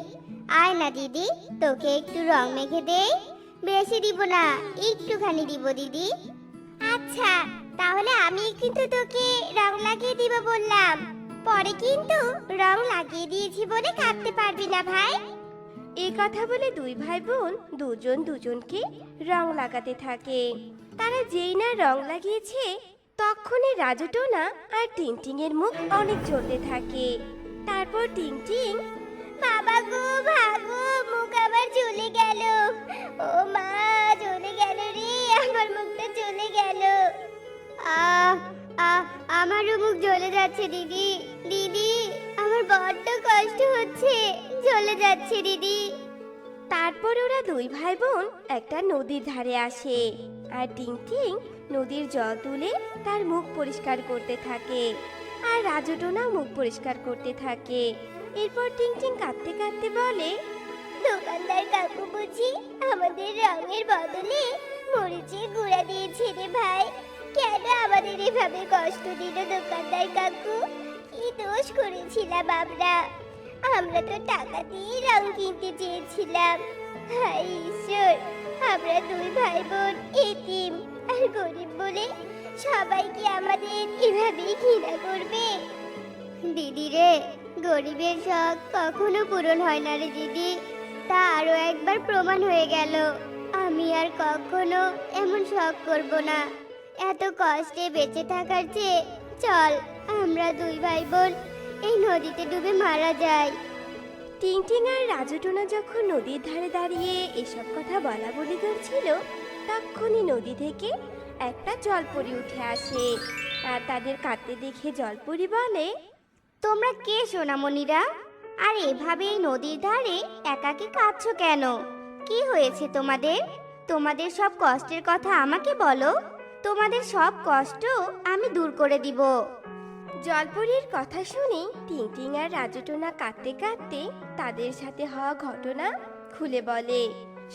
আয় না দিদি, তোকে একটু রং মেখে দেই। বেশি দিব না, একটুখানি দিব দিদি। আচ্ছা, তাহলে আমি কিন্তু তোকে রং লাগিয়ে দিব বললাম। পরে কিন্তু রং লাগিয়ে দিয়েছি বলে কাঁদতে পারবি না ভাই। এই কথা বলে 2 ভাই বোন দুজন দুজনকে রং লাগাতে থাকে। তারা যেই না রং লাগিয়েছে তখনই রাজু টোনা আর টিংটিং এর মুখ অনেক জ্বলতে থাকে। তারপর টিংটিং, বাবা গো, ভাগো, মুখ আবার জ্বলে গেল। ও মা, জ্বলে গেল রে, আমার মুখটা জ্বলে গেল। আমারও মুখ জ্বলে যাচ্ছে দিদি। দিদি, আমার বড্ড কষ্ট হচ্ছে, জ্বলে যাচ্ছে দিদি। তারপর ওরা 2 ভাই বোন একটা নদীর ধারে আসে। আর টিংটিং নদীর জল তুলে তার মুখ পরিষ্কার করতে থাকে, আর রাজু টোনা মুখ পরিষ্কার করতে থাকে। এরপর টিংটিং কাঁদতে কাঁদতে বলে, দোকানদার কাকু বুঝি আমাদের রঙের বদলে মরিচের গুঁড়া দিয়েছে রে ভাই। কেন আমাদের এভাবে কষ্ট দিল দোকানদার কাকু? কি দোষ করেছিলাম আমরা? আমরা তো টাকা দিয়ে রং কিনতে চেয়েছিলাম। হায় ঈশ্বর, আমরা 2 ভাই বোন এতিম আর গরিব বলে সবাই কি আমাদের এভাবেই ঘৃণা করবে? দিদি রে, গরিবের শখ কখনো পূরণ হয় না রে দিদি। তা আরো একবার প্রমাণ হয়ে গেল। আমি আর কখনো এমন শখ করব না। এত কষ্টে বেঁচে থাকার চেয়ে চল আমরা 2 ভাই বোন এই নদীতে ডুবে মারা যাই। টিংটিং আর রাজু টোনা যখন নদীর ধারে দাঁড়িয়ে এসব কথা বলা বলি করছিল তখনই নদী থেকে একটা জলপরি উঠে আসে। আর তাদের কাঁদতে দেখে জলপরি বলে, তোমরা কে সোনামণিরা? আর এভাবে এই নদীর ধারে একাকী কাঁদছো কেন? কি হয়েছে তোমাদের? তোমাদের সব কষ্টের কথা আমাকে বলো। তোমাদের সব কষ্ট আমি দূর করে দিব। জলপরির কথা শুনে টিংটিং আর রাজু টোনা কাঁদতে কাঁদতে তাদের সাথে হওয়া ঘটনা খুলে বলে।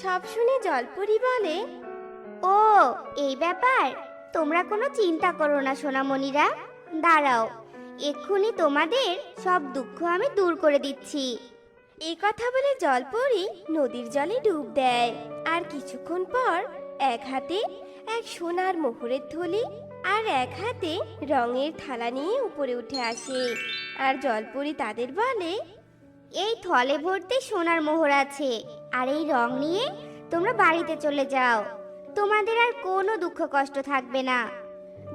সব শুনে জলপরি বলে, ও, এই ব্যাপার। তোমরা কোনো চিন্তা করো না সোনামণিরা, দাঁড়াও, এক্ষুনি তোমাদের সব দুঃখ আমি দূর করে দিচ্ছি। এই কথা বলে জলপরি নদীর জলে ডুব দেয়। আর কিছুক্ষণ পর এক হাতে এক সোনার মোহরের থলি আর এক হাতে রঙের থালা নিয়ে উপরে উঠে আসে। আর জলপরি তাদের বলে, এই থলে ভর্তি সোনার মোহর আছে, আর এই রং নিয়ে তোমরা বাড়িতে চলে যাও। তোমাদের আর কোনো দুঃখ কষ্ট থাকবে না।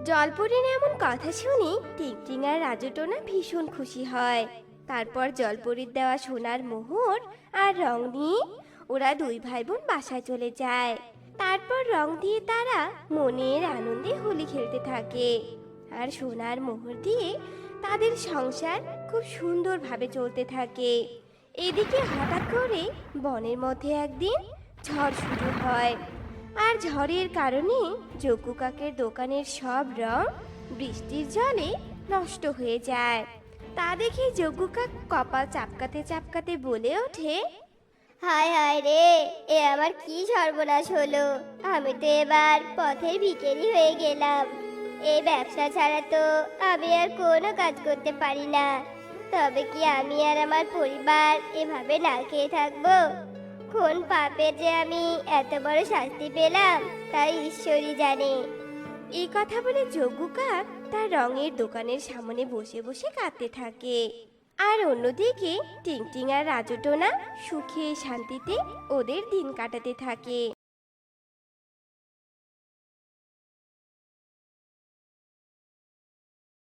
জলপরির এমন কথা শুনে টিংটিং আর রাজু টোনা ভীষণ খুশি হয়। তারপর জলপরির দেওয়া সোনার মোহর আর রং নিয়ে ওরা 2 ভাই বোন বাসায় চলে যায়। তারপর রং দিয়ে তারা মনের আনন্দে হোলি খেলতে থাকে। আর সোনার মোহর দিয়ে তাদের সংসার খুব সুন্দরভাবে চলতে থাকে। এদিকে হঠাৎ করে বনের মধ্যে একদিন ঝড় শুরু হয়। আর ঝড়ের কারণে যজ্ঞ কাকের দোকানের সব রং বৃষ্টির জলে নষ্ট হয়ে যায়। তা দেখে যজ্ঞ কাক কপাল চাপকাতে চাপকাতে বলে ওঠে, হায় হায় রে, এ আমার কি সর্বনাশ হলো। আমি তো এবার পথের ভিখারি হয়ে গেলাম। এই ব্যবসা ছাড়া তো আমি আর কোনো কাজ করতে পারি না। তবে কি আমি আর আমার পরিবার এভাবে না খেয়ে থাকবো? কোন পাপে যে আমি এত বড় শাস্তি পেলাম তাই ঈশ্বরই জানে। এই কথা বলে যজ্ঞ কাক তার রঙের দোকানের সামনে বসে বসে কাঁদতে থাকে। আর অন্যদিকে টিংটিং আর রাজু টোনা সুখে শান্তিতে ওদের দিন কাটাতে থাকে।